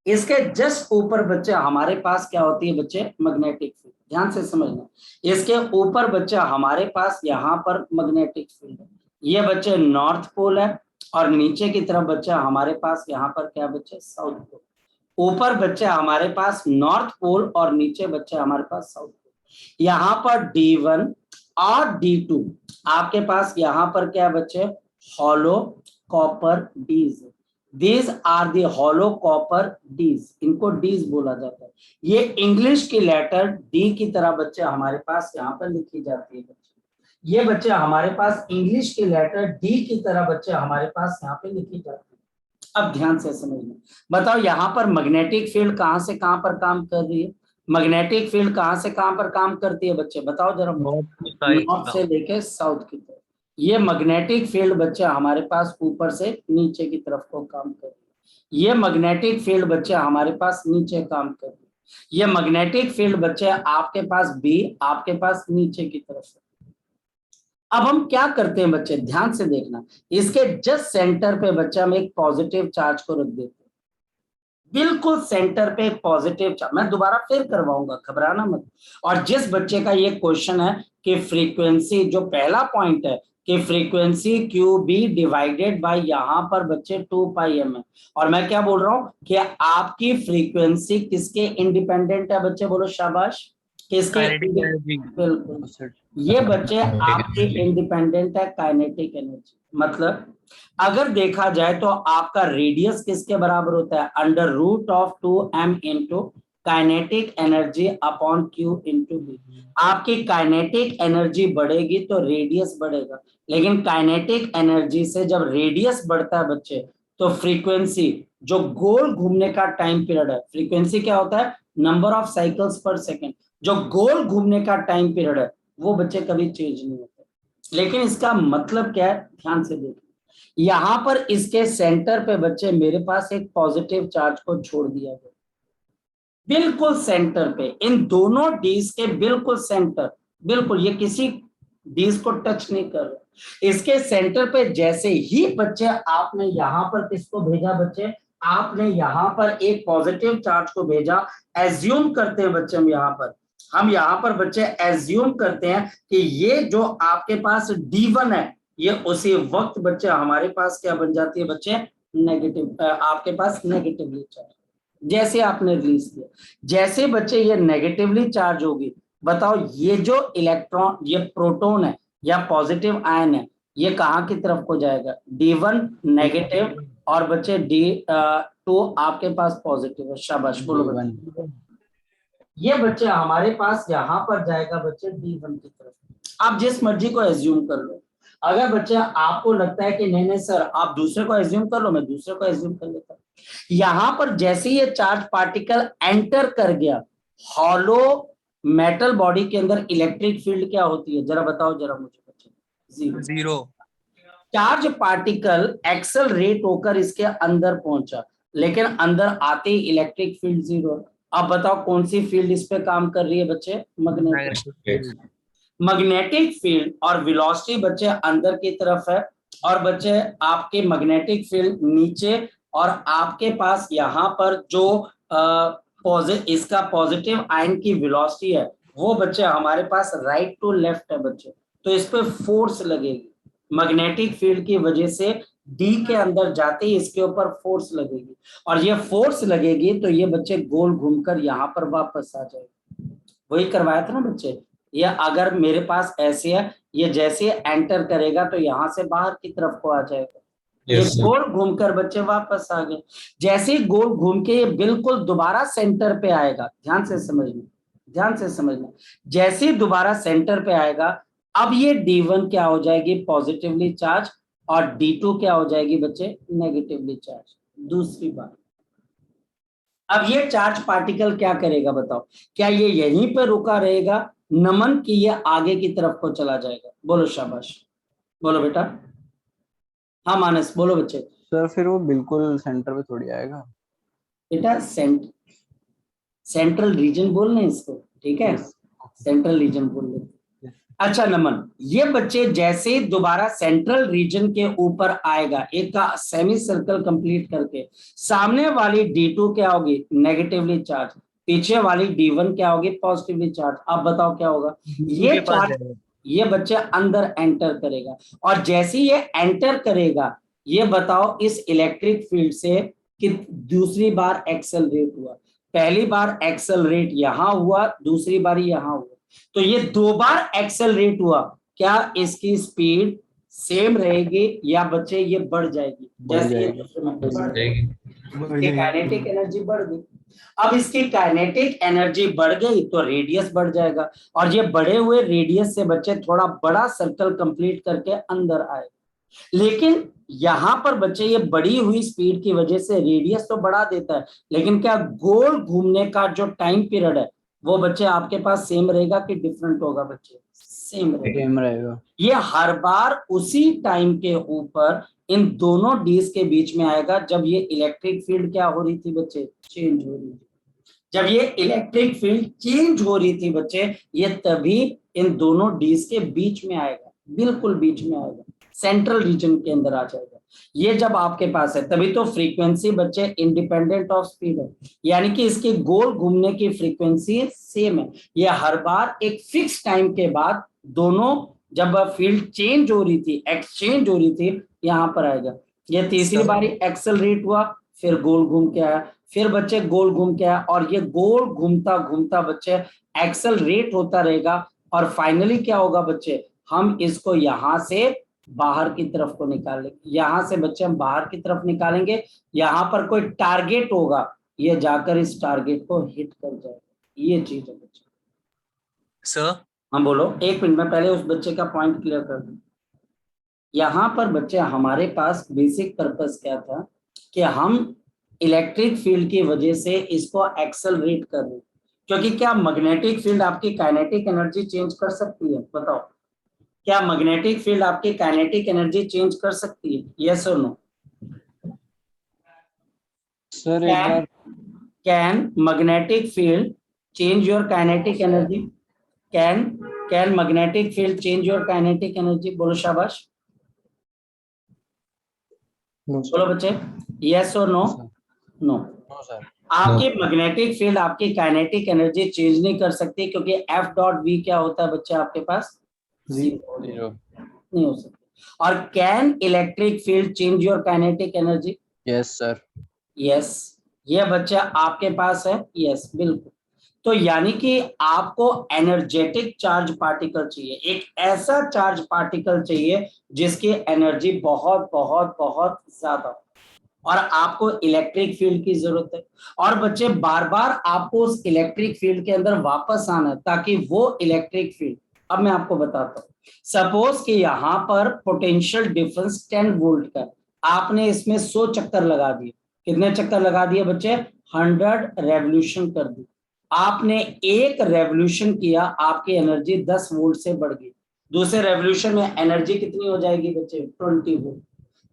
इसके जस्ट ऊपर बच्चे हमारे पास क्या होती है बच्चे, मैग्नेटिक फील्ड। ध्यान से समझना, इसके ऊपर बच्चे हमारे पास यहाँ पर मैग्नेटिक फील्ड है। ये बच्चे नॉर्थ पोल है और नीचे की तरफ बच्चे हमारे पास यहाँ पर क्या बच्चे, साउथ पोल। ऊपर बच्चे हमारे पास नॉर्थ पोल और नीचे बच्चे हमारे पास साउथ पोल। यहाँ पर D1 और D2 आपके पास यहाँ पर क्या बच्चे, hollow copper dees. These are the hollow copper Ds, इनको Ds बोला जाता है। ये इंग्लिश की लेटर D की तरह बच्चे हमारे पास यहाँ पर लिखी जाती है बच्चे। ये बच्चे हमारे पास इंग्लिश की लेटर D की तरह बच्चे हमारे पास यहाँ पे लिखी जाती है। अब ध्यान से समझना, बताओ यहाँ पर मैग्नेटिक फील्ड कहाँ से कहाँ पर काम कर रही है, मैग्नेटिक फील्ड कहाँ से कहाँ पर काम करती है बच्चे, बताओ जरा। नॉर्थ से लेके साउथ की तरफ ये मैग्नेटिक फील्ड बच्चे हमारे पास ऊपर से नीचे की तरफ को काम कर रही है। ये मैग्नेटिक फील्ड बच्चे हमारे पास नीचे काम कर रही है। ये मैग्नेटिक फील्ड बच्चे आपके पास B आपके पास नीचे की तरफ है। अब हम क्या करते हैं बच्चे, ध्यान से देखना, इसके जस्ट सेंटर पे बच्चे हम एक पॉजिटिव चार्ज को रख देते हैं, बिल्कुल सेंटर पे एक पॉजिटिव चार्ज। मैं दोबारा फिर करवाऊंगा, घबराना मत। और जिस बच्चे का ये क्वेश्चन है कि फ्रीक्वेंसी, जो पहला पॉइंट है कि फ्रीक्वेंसी QB डिवाइडेड बाय यहाँ पर बच्चे 2πm है, और मैं क्या बोल रहा हूँ कि आपकी फ्रीक्वेंसी किसके इंडिपेंडेंट है बच्चे, बोलो शाबाश, किसके काइनेटिक एनर्जी। बिल्कुल, ये बच्चे आपके इंडिपेंडेंट है काइनेटिक एनर्जी। मतलब अगर देखा जाए तो आपका रेडियस किसके बराबर होता है, √2m into kinetic energy upon q into b। आपकी काइनेटिक एनर्जी बढ़ेगी तो रेडियस बढ़ेगा, लेकिन काइनेटिक एनर्जी से जब रेडियस बढ़ता है बच्चे तो फ्रीक्वेंसी, जो गोल घूमने का टाइम पीरियड है, फ्रीक्वेंसी क्या होता है, नंबर ऑफ साइकिल्स पर सेकेंड, जो गोल घूमने का टाइम पीरियड है वो बच्चे कभी चेंज नहीं होते। लेकिन इसका मतलब क्या है, ध्यान से देखिए, यहां पर इसके सेंटर पे बच्चे मेरे पास एक पॉजिटिव चार्ज को छोड़ दिया गया, बिल्कुल सेंटर पे, इन दोनों डीज के बिल्कुल सेंटर, बिल्कुल ये किसी डीज को टच नहीं कर रहा, इसके सेंटर पे जैसे ही बच्चे आपने यहां पर किसको भेजा बच्चे, आपने यहां पर एक पॉजिटिव चार्ज को भेजा, एज्यूम करते हैं बच्चे हम यहाँ पर बच्चे एज्यूम करते हैं कि ये जो आपके पास D1 है ये उसी वक्त बच्चे हमारे पास क्या बन जाती है बच्चे, नेगेटिव, आपके पास नेगेटिवली चार्ज। जैसे आपने रिलीज किया, जैसे बच्चे ये नेगेटिवली चार्ज होगी, बताओ ये जो इलेक्ट्रॉन, ये प्रोटॉन है या पॉजिटिव आयन है, ये कहाँ की तरफ को जाएगा, D1 नेगेटिव, और बच्चे D2 आपके पास पॉजिटिव है। शाबाश, बोलो बच्चे, ये बच्चे हमारे पास यहाँ पर जाएगा बच्चे D1 की तरफ। आप जिस मर्जी को एज्यूम कर लो, अगर बच्चे आपको लगता है कि नहीं नहीं सर आप दूसरे को एज्यूम कर लो, मैं दूसरे को एज्यूम कर लेता हूँ, यहां पर जैसे ये चार्ज पार्टिकल एंटर कर गया हॉलो मेटल बॉडी के अंदर, इलेक्ट्रिक फील्ड क्या होती है जरा बताओ जरा मुझे बच्चे, जीरो। चार्ज पार्टिकल एक्सेलरेट होकर इसके अंदर पहुंचा, लेकिन अंदर आते ही इलेक्ट्रिक फील्ड जीरो। अब बताओ कौन सी फील्ड इस पे काम कर रही है बच्चे, मैग्नेटिक फील्ड, और वेलोसिटी बच्चे अंदर की तरफ है, और बच्चे आपके मैग्नेटिक फील्ड नीचे, और आपके पास यहाँ पर जो इसका पॉजिटिव आयन की वेलोसिटी है वो बच्चे हमारे पास राइट टू लेफ्ट है बच्चे, तो इस पे फोर्स लगेगी, मैग्नेटिक फील्ड की वजह से डी के अंदर जाते ही इसके ऊपर फोर्स लगेगी, और ये फोर्स लगेगी तो ये बच्चे गोल घूमकर यहाँ पर वापस आ जाएगा। वही करवाया था ना बच्चे, ये अगर मेरे पास ऐसे है, ये जैसे एंटर करेगा तो यहाँ से बाहर की तरफ को आ जाएगा, ये गोल घूमकर बच्चे वापस आ गए, जैसे ही गोल घूम के ये बिल्कुल दोबारा सेंटर पे आएगा, ध्यान से समझना, जैसे ही दोबारा सेंटर पे आएगा, अब ये D1 क्या हो जाएगी, पॉजिटिवली चार्ज, और D2 क्या हो जाएगी बच्चे, नेगेटिवली चार्ज। दूसरी बात, अब ये चार्ज पार्टिकल क्या करेगा बताओ, क्या ये यहीं पर रुका रहेगा नमन की ये आगे की तरफ को चला जाएगा, बोलो शाबाश, बोलो बेटा, हाँ मानस बोलो बच्चे। सर फिर वो बिल्कुल सेंटर पे थोड़ी आएगा बेटा सेंट्रल रीजन बोलने इसको, ठीक है, सेंट्रल रीजन बोल लेते। अच्छा नमन, ये बच्चे जैसे दोबारा सेंट्रल रीजन के ऊपर आएगा, एक का सेमी सर्कल कंप्लीट करके, सामने वाली D2 क्या होगी, नेगेटिवली चार्ज, पीछे वाली D1 क्या होगी, पॉजिटिवली चार्ज। अब बताओ क्या होगा, ये चार्ज ये बच्चे अंदर एंटर करेगा, और जैसे ये एंटर करेगा, ये बताओ इस इलेक्ट्रिक फील्ड से कि दूसरी बार एक्सेलरेट हुआ, पहली बार एक्सेलरेट यहां हुआ, दूसरी बार यहां हुआ, तो ये 2 बार एक्सेलरेट हुआ, क्या इसकी स्पीड सेम रहेगी या बच्चे ये बढ़ जाएगी, जैसे इसकी काइनेटिक एनर्जी बढ़ गई। अब इसकी काइनेटिक एनर्जी बढ़ गई तो रेडियस बढ़ जाएगा, और ये बढ़े हुए रेडियस से बच्चे थोड़ा बड़ा सर्कल कंप्लीट करके अंदर आए, लेकिन यहां पर बच्चे ये बढ़ी हुई स्पीड की वजह से रेडियस तो बढ़ा देता है, लेकिन क्या गोल घूमने का जो टाइम पीरियड है वो बच्चे आपके पास सेम रहेगा कि डिफरेंट होगा बच्चे, सेम रहेगा। ये हर बार उसी टाइम के ऊपर इन दोनों डीज के बीच में आएगा जब ये इलेक्ट्रिक फील्ड क्या हो रही थी बच्चे, चेंज हो रही थी, जब ये इलेक्ट्रिक फील्ड चेंज हो रही थी बच्चे, ये तभी इन दोनों डीज के बीच में आएगा, बिल्कुल बीच में आएगा, सेंट्रल रीजन के अंदर आ जाएगा। ये जब आपके पास है तभी तो फ्रीक्वेंसी बच्चे इंडिपेंडेंट ऑफ स्पीड है, यानी कि इसके गोल घूमने की फ्रीक्वेंसी सेम है, ये हर बार एक फिक्स टाइम के बाद दोनों जब फील्ड चेंज हो रही थी, एक्सचेंज हो रही थी, यहाँ पर आएगा। ये तीसरी बारी एक्सेलरेट हुआ, फिर गोल घूम के आया, फिर बच्चे गोल घूम के आया, और ये गोल घूमता घूमता बच्चे एक्सेलरेट होता रहेगा, और फाइनली क्या होगा बच्चे, हम इसको यहां से बाहर की तरफ को निकालेंगे, यहां से बच्चे हम बाहर की तरफ निकालेंगे, यहां पर कोई टारगेट होगा, ये जाकर इस टारगेट को हिट कर जाएगा, ये चीज है बच्चे। सर हम बोलो, एक मिनट में पहले उस बच्चे का पॉइंट क्लियर कर दूं। यहाँ पर बच्चे हमारे पास बेसिक पर्पस क्या था कि हम इलेक्ट्रिक फील्ड की वजह से इसको एक्सेलरेट कर रहे हैं, क्योंकि क्या मैग्नेटिक फील्ड आपकी काइनेटिक एनर्जी चेंज कर सकती है? बताओ, क्या मैग्नेटिक फील्ड आपकी काइनेटिक एनर्जी चेंज कर सकती है? यस और नो? सर एक बार can magnetic field change your kinetic energy? Can magnetic field change your kinetic energy? बोलो शाबाश, बोलो बच्चे, यस और नो? नो। No sir. आपकी मैग्नेटिक फील्ड आपकी काइनेटिक एनर्जी चेंज नहीं कर सकती, क्योंकि एफ डॉट वी क्या होता है बच्चे आपके पास? जीरो। जीरो। नहीं हो सकती। और can electric field change your kinetic energy? Yes sir. Yes, ये बच्चे आपके पास है, यस बिल्कुल। तो यानी कि आपको एनर्जेटिक चार्ज पार्टिकल चाहिए, एक ऐसा चार्ज पार्टिकल चाहिए जिसकी एनर्जी बहुत बहुत बहुत ज्यादा हो, और आपको इलेक्ट्रिक फील्ड की जरूरत है, और बच्चे बार बार आपको उस इलेक्ट्रिक फील्ड के अंदर वापस आना है, ताकि वो इलेक्ट्रिक फील्ड, अब मैं आपको बताता हूँ, सपोज कि यहाँ पर पोटेंशियल डिफरेंस 10 वोल्ट का, आपने इसमें 100 चक्कर लगा दिए, कितने चक्कर लगा दिए बच्चे? 100 रेवोल्यूशन कर दी। आपने एक रेवोल्यूशन किया, आपकी एनर्जी 10 वोल्ट से बढ़ गई, दूसरे रेवोल्यूशन में एनर्जी कितनी हो जाएगी बच्चे? 20 वोल्ट,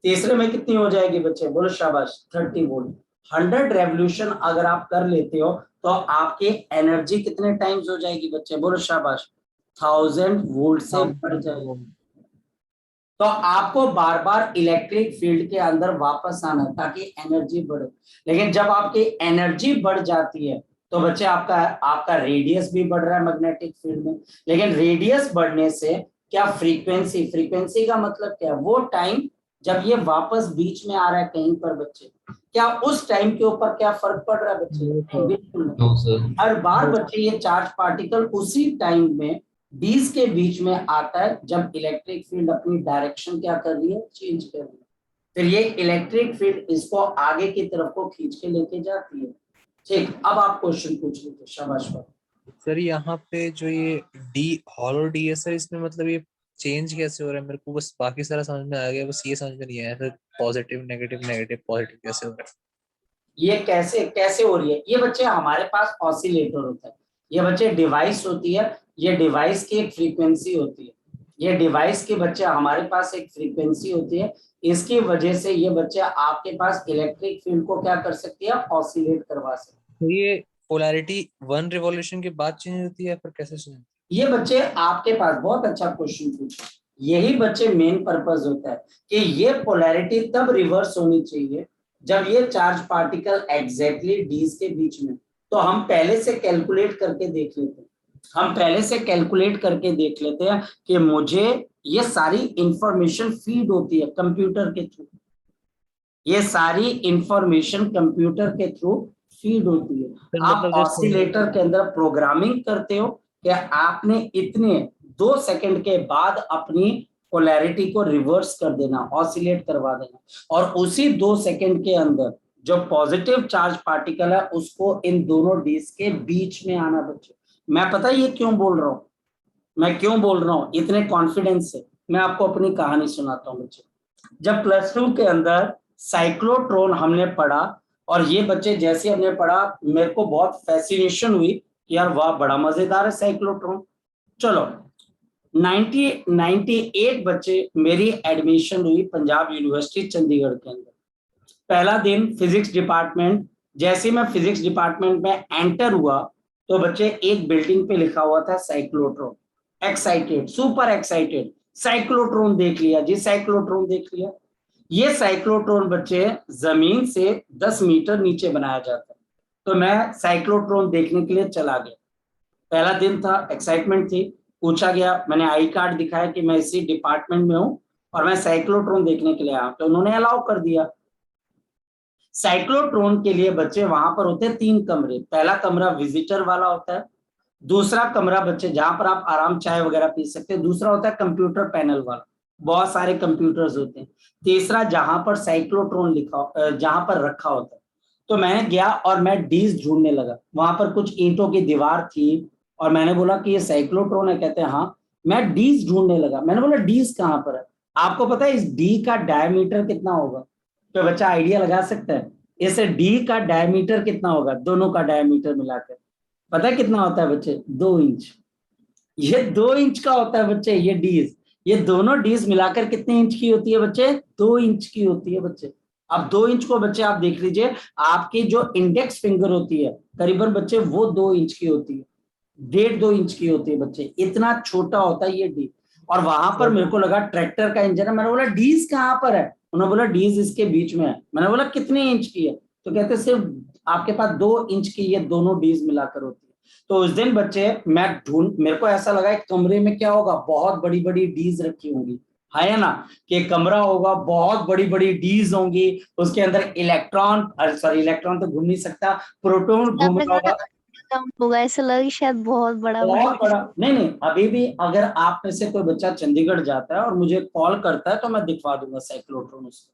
तीसरे में कितनी हो जाएगी बच्चे? बोलो शाबाश, 30 वोल्ट। 100 रेवोल्यूशन अगर आप कर लेते हो तो आपकी एनर्जी कितने टाइम्स हो जाएगी बच्चे? बोलो शाबाश, 1000 वोल्ट से बढ़ जाएगी। तो आपको बार बार इलेक्ट्रिक फील्ड के अंदर वापस आना है ताकि एनर्जी बढ़े, लेकिन जब आपकी एनर्जी बढ़ जाती है तो बच्चे आपका रेडियस भी बढ़ रहा है मैग्नेटिक फील्ड में, लेकिन रेडियस बढ़ने से क्या फ्रीक्वेंसी का मतलब क्या है? वो टाइम जब ये वापस बीच में आ रहा है कहीं पर बच्चे, क्या उस टाइम के ऊपर क्या फर्क पड़ रहा है बच्चे? बिल्कुल नहीं। हर बार बच्चे ये चार्ज पार्टिकल उसी टाइम में डीज के बीच में आता है जब इलेक्ट्रिक फील्ड अपनी डायरेक्शन क्या कर रही है? चेंज कर रही है। फिर ये इलेक्ट्रिक फील्ड इसको आगे की तरफ को खींच के लेके जाती है। ठीक, अब आप क्वेश्चन पूछ लीजिए, शाबाश। सर यहाँ पे जो ये डी हॉलो डी है सर, इसमें मतलब ये चेंज कैसे हो रहा है? मेरे को बस बाकी सारा समझ में आ गया, बस ये समझ में नहीं आया sir, positive negative negative positive कैसे हो रहा है? ये कैसे कैसे हो रही है? ये बच्चे हमारे पास ऑसिलेटर होता है, ये बच्चे डिवाइस होती है, ये डिवाइस की एक फ्रीक्वेंसी होती है, ये डिवाइस के बच्चे हमारे पास एक फ्रीक्वेंसी होती है, इसकी वजह से ये बच्चे आपके पास इलेक्ट्रिक फील्ड को क्या कर सकती है? ऑसिलेट करवा सकते हैं। तो ये पोलैरिटी 1 रिवॉल्यूशन के बाद चेंज होती है, फिर कैसे चेंज? ये बच्चे आपके पास बहुत अच्छा क्वेश्चन पूछे, यही बच्चे मेन पर्पस होता है कि ये पोलैरिटी तब रिवर्स होनी चाहिए जब ये चार्ज पार्टिकल एग्जैक्टली डीज के बीच में, तो हम पहले से कैलकुलेट करके देख लेते हैं, कि मुझे ये सारी इंफॉर्मेशन फीड होती है कंप्यूटर के थ्रू, ये सारी इंफॉर्मेशन कंप्यूटर के थ्रू फीड होती है। आप ऑसिलेटर के अंदर प्रोग्रामिंग करते हो कि आपने इतने 2 सेकंड के बाद अपनी पोलैरिटी को रिवर्स कर देना, ऑसिलेट करवा देना, और उसी 2 सेकंड के अंदर जो पॉजिटिव चार्ज पार्टिकल है उसको इन दोनों डीज के बीच में आना बच्चे। मैं पता है ये क्यों बोल रहा हूँ, मैं क्यों बोल रहा हूँ इतने कॉन्फिडेंस से? मैं आपको अपनी कहानी सुनाता हूँ बच्चे। जब +2 के अंदर साइक्लोट्रॉन हमने पढ़ा, और ये बच्चे जैसे हमने पढ़ा मेरे को बहुत फैसिनेशन हुई कि यार वाह बड़ा मजेदार है साइक्लोट्रॉन। चलो 98 बच्चे मेरी एडमिशन हुई पंजाब यूनिवर्सिटी चंडीगढ़ के अंदर। पहला दिन फिजिक्स डिपार्टमेंट, जैसे मैं फिजिक्स डिपार्टमेंट में एंटर हुआ तो बच्चे एक बिल्डिंग पे लिखा हुआ था cyclotron, excited, super excited, cyclotron देख लिया जी, साइक्लोट्रॉन देख लिया। ये साइक्लोट्रॉन बच्चे जमीन से 10 मीटर नीचे बनाया जाता है, तो मैं साइक्लोट्रॉन देखने के लिए चला गया। पहला दिन था, एक्साइटमेंट थी, पूछा गया, मैंने आई कार्ड दिखाया कि मैं इसी डिपार्टमेंट में हूँ और मैं साइक्लोट्रॉन देखने के लिए आया, तो उन्होंने अलाउ कर दिया। साइक्लोट्रॉन के लिए बच्चे वहां पर होते हैं 3 कमरे। पहला कमरा विजिटर वाला होता है, दूसरा कमरा बच्चे जहां पर आप आराम चाय वगैरह पी सकते हैं, दूसरा होता है कंप्यूटर पैनल वाला, बहुत सारे कंप्यूटर्स होते हैं, तीसरा जहां पर साइक्लोट्रॉन जहां पर रखा होता है। तो मैं गया और मैं डीज ढूंढने लगा, वहां पर कुछ ईंटों की दीवार थी और मैंने बोला कि ये साइक्लोट्रॉन है, कहते हैं हाँ। मैं डीज ढूंढने लगा, मैंने बोला डीज कहाँ पर है? आपको पता है इस डी का डायमीटर कितना होगा? तो बच्चा आइडिया लगा सकता है इस डी का डायमीटर कितना होगा, दोनों का डायमीटर मिलाकर? पता है कितना होता है बच्चे? 2 इंच। ये 2 इंच का होता है बच्चे ये डीज। ये दोनों डीज मिलाकर कितने इंच की होती है बच्चे? 2 इंच की होती है बच्चे। अब 2 इंच को बच्चे आप देख लीजिए, आपकी जो इंडेक्स फिंगर होती है करीबन बच्चे वो 2 इंच की होती है, 1.5-2 इंच की होती है बच्चे, इतना छोटा होता है ये डी। और वहां पर मेरे को लगा ट्रैक्टर का इंजन है, मैंने बोला डीज कहाँ पर है? उन्होंने बोला डीज इसके बीच में है। मैंने बोला कितने इंच की है? तो कहते सिर्फ आपके पास 2 इंच की ये दोनों डीज मिलाकर होती है। तो उस दिन बच्चे मैं मेरे को ऐसा लगा एक कमरे में क्या होगा, बहुत बड़ी बड़ी डीज रखी होंगी, है ना, कि कमरा होगा बहुत बड़ी बड़ी डीज होंगी, उसके अंदर इलेक्ट्रॉन, सॉरी इलेक्ट्रॉन तो घूम नहीं सकता, प्रोटॉन घूम आपने रहा होगा। कहा होगा, ऐसा लगा शायद बहुत बड़ा बहुत बड़ा नहीं नहीं, अभी भी अगर आप में से कोई बच्चा चंडीगढ़ जाता है और मुझे कॉल करता है तो मैं दिखवा दूंगा साइक्लोट्रॉन उसको।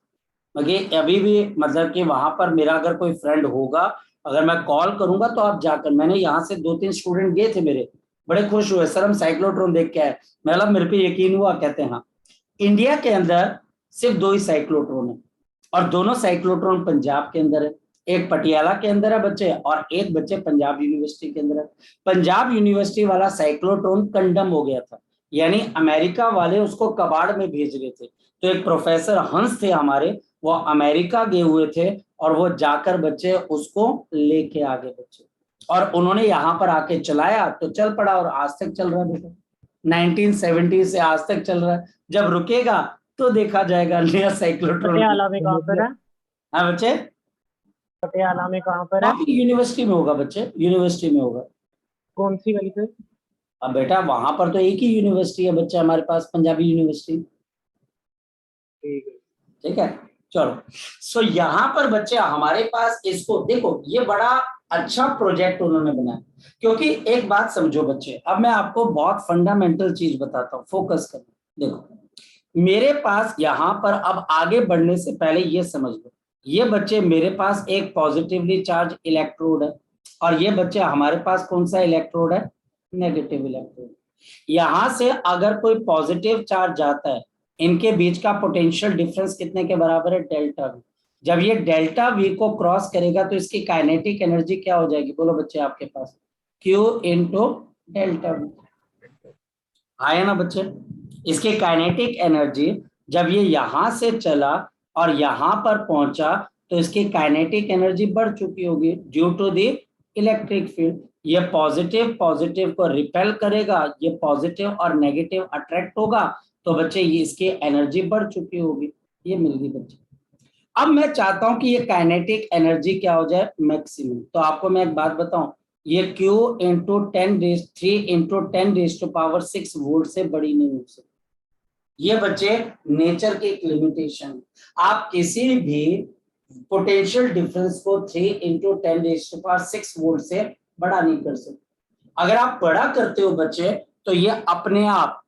मगर अभी भी मतलब कि वहां पर मेरा अगर कोई फ्रेंड होगा, अगर मैं कॉल करूंगा तो आप जाकर, मैंने यहाँ से 2-3 स्टूडेंट गए थे मेरे, बड़े खुश हुए सर हम साइक्लोट्रॉन देख के आए। मतलब मेरे पे यकीन हुआ, कहते हैं हाँ इंडिया के अंदर सिर्फ 2 ही साइक्लोट्रॉन है और दोनों साइक्लोट्रॉन पंजाब के अंदर है, एक पटियाला के अंदर है बच्चे और एक बच्चे पंजाब यूनिवर्सिटी के अंदर है। पंजाब यूनिवर्सिटी वाला साइक्लोट्रॉन कंडम हो गया था, यानी अमेरिका वाले उसको कबाड़ में भेज रहे थे। तो एक प्रोफेसर हंस थे हमारे, वो अमेरिका गए हुए थे और वो जाकर बच्चे उसको लेके आ गए बच्चे, और उन्होंने यहाँ पर आके चलाया तो चल पड़ा और आज तक चल रहा है बेटा, 1970 से आज तक चल रहा है। जब रुकेगा तो देखा जाएगा नया साइक्लोट्रॉन। पटियाला में कहाँ पर है? हाँ बच्चे, पटियाला में कहाँ पर है? यूनिवर्सिटी में होगा बच्चे, यूनिवर्सिटी में होगा। कौन सी गली पे? अब बेटा वहां पर तो एक ही यूनिवर्सिटी है बच्चे हमारे पास, पंजाबी यूनिवर्सिटी। ठीक है। ठीक है चलो। सो यहाँ पर बच्चे हमारे पास इसको देखो, ये बड़ा अच्छा प्रोजेक्ट उन्होंने बनाया, क्योंकि एक बात समझो बच्चे, अब मैं आपको बहुत फंडामेंटल चीज बताता हूँ, फोकस करना। देखो मेरे पास यहाँ पर, अब आगे बढ़ने से पहले ये समझ लो, ये बच्चे मेरे पास एक पॉजिटिवली चार्ज इलेक्ट्रोड है और ये बच्चे हमारे पास कौन सा इलेक्ट्रोड है? Negative electrode. यहां से अगर कोई पॉजिटिव चार्ज जाता है, इनके बीच का पोटेंशियल डिफरेंस कितने के बराबर है? Delta we. जब ये डेल्टा वी को क्रॉस करेगा तो इसकी काइनेटिक एनर्जी क्या हो जाएगी? बोलो बच्चे आपके पास, Q इंटू डेल्टा वी। आया ना बच्चे? इसकी काइनेटिक एनर्जी जब ये यहां से चला और यहां पर पहुंचा तो इसकी काइनेटिक एनर्जी बढ़ चुकी होगी due to the electric field. ये पॉजिटिव पॉजिटिव को रिपेल करेगा, ये पॉजिटिव और नेगेटिव अट्रैक्ट होगा, तो बच्चे ये इसकी एनर्जी बढ़ चुकी होगी, ये मिल गई बच्चे। अब मैं चाहता हूं कि ये काइनेटिक एनर्जी क्या हो जाए? मैक्सिमम। तो आपको मैं एक बात बताऊं, ये Q इंटू 10⁻³ वोल्ट से बड़ी नहीं हो सकती। ये बच्चे नेचर की एक लिमिटेशन। आप किसी भी पोटेंशियल डिफरेंस को 3 × 10⁻⁶ वोल्ट से बड़ा नहीं कर सकते। अगर आप बड़ा करते हो बच्चे तो ये अपने आप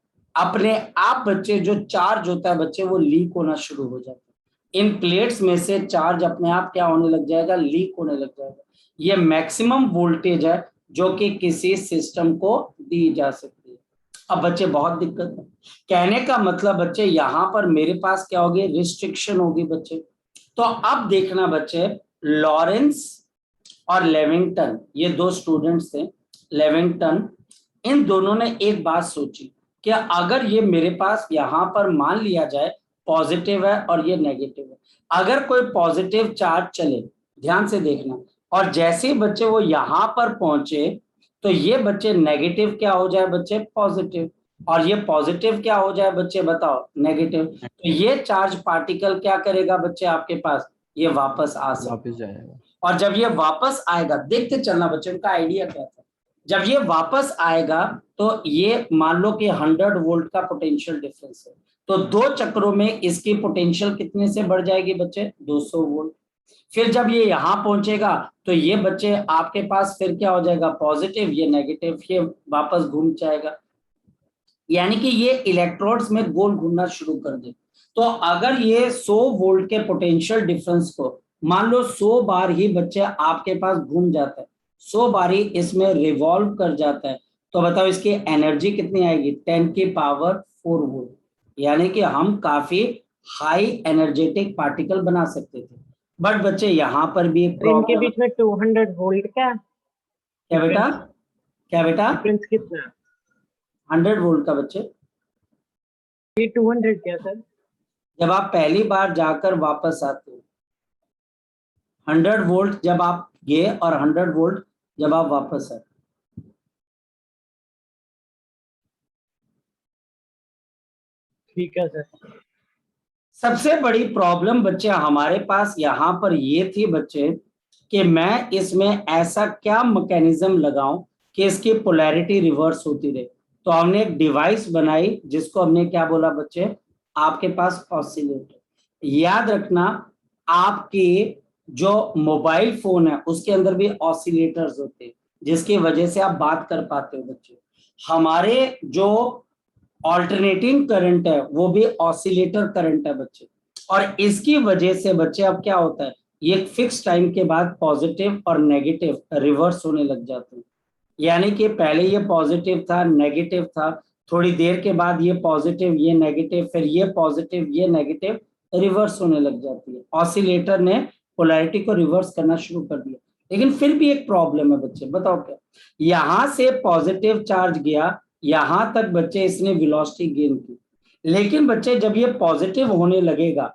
बच्चे जो चार्ज होता है बच्चे वो लीक होना शुरू हो जाता है। इन प्लेट्स में से चार्ज अपने आप क्या होने लग जाएगा? लीक होने लग जाएगा। ये मैक्सिमम वोल्टेज है जो कि किसी सिस्टम को दी जा सकती है। अब बच्चे बहुत दिक्कत है, कहने का मतलब बच्चे यहाँ पर मेरे पास क्या होगी? रिस्ट्रिक्शन होगी बच्चे। तो अब देखना बच्चे, लॉरेंस और लेविंगटन, ये 2 स्टूडेंट्स थे, लेविंगटन, इन दोनों ने एक बात सोची कि अगर ये मेरे पास यहाँ पर मान लिया जाए पॉजिटिव है और ये नेगेटिव है, अगर कोई पॉजिटिव चार्ज चले, ध्यान से देखना, और जैसे ही बच्चे वो यहाँ पर पहुंचे तो ये बच्चे नेगेटिव क्या हो जाए बच्चे? पॉजिटिव, और ये पॉजिटिव क्या हो जाए बच्चे? बताओ, नेगेटिव। तो ये चार्ज पार्टिकल क्या करेगा बच्चे आपके पास? ये वापस आ सकता, वापस जाएगा। और जब ये वापस आएगा, देखते चलना बच्चे, उनका आइडिया क्या था, जब ये वापस आएगा तो ये मान लो कि 100 वोल्ट का पोटेंशियल डिफरेंस है, तो 2 चक्रों में इसकी पोटेंशियल कितने से बढ़ जाएगी बच्चे? 200 वोल्ट। फिर जब ये यहाँ पहुंचेगा तो ये बच्चे आपके पास फिर क्या हो जाएगा, पॉजिटिव, ये नेगेटिव, ये वापस घूम जाएगा, यानी कि ये इलेक्ट्रोड्स में गोल घूमना शुरू कर दे। तो अगर ये 100 वोल्ट के पोटेंशियल डिफरेंस को मान लो 100 बार ही बच्चे आपके पास घूम जाता है, 100 बार ही इसमें रिवॉल्व कर जाता है, तो बताओ इसकी एनर्जी कितनी आएगी, 10 की पावर 4 वोल्ट, यानी कि हम काफी हाई एनर्जेटिक पार्टिकल बना सकते थे। बट बच्चे यहाँ पर भी एक तो इनके प्रॉब्लम। बीच में 200 वोल्ट क्या क्या बेटा, क्या बेटा, डिफरेंस कितना है? 100 वोल्ट का बच्चे। ये 200 क्या सर? जब आप पहली बार जाकर वापस आते हो, 100 वोल्ट जब आप गए और 100 वोल्ट जब आप वापस आए। ठीक है सर। सबसे बड़ी प्रॉब्लम बच्चे हमारे पास यहाँ पर ये थी बच्चे कि मैं इसमें ऐसा क्या मैकेनिज्म लगाऊं कि इसकी पोलैरिटी रिवर्स होती रहे। तो हमने एक डिवाइस बनाई जिसको हमने क्या बोला बच्चे, आपके पास ऑसिलेटर। याद रखना आपके जो मोबाइल फोन है उसके अंदर भी ऑसिलेटर्स होते हैं जिसकी वजह से आप बात कर पाते हो बच्चे। हमारे जो ऑल्टरनेटिंग करंट है वो भी ऑसिलेटर करंट है बच्चे, और इसकी वजह से बच्चे अब क्या होता है, ये फिक्स टाइम के बाद पॉजिटिव और नेगेटिव रिवर्स होने लग जाते हैं। यानी कि पहले ये पॉजिटिव था, नेगेटिव था, थोड़ी देर के बाद ये पॉजिटिव, ये नेगेटिव, फिर ये पॉजिटिव, ये नेगेटिव, रिवर्स होने लग जाती है। ऑसिलेटर ने पोलैरिटी को रिवर्स करना शुरू कर दिया। लेकिन फिर भी एक प्रॉब्लम है बच्चे, बताओ क्या, यहां से पॉजिटिव चार्ज गया, यहां तक बच्चे इसने वेलोसिटी गेन की, लेकिन बच्चे जब ये पॉजिटिव होने लगेगा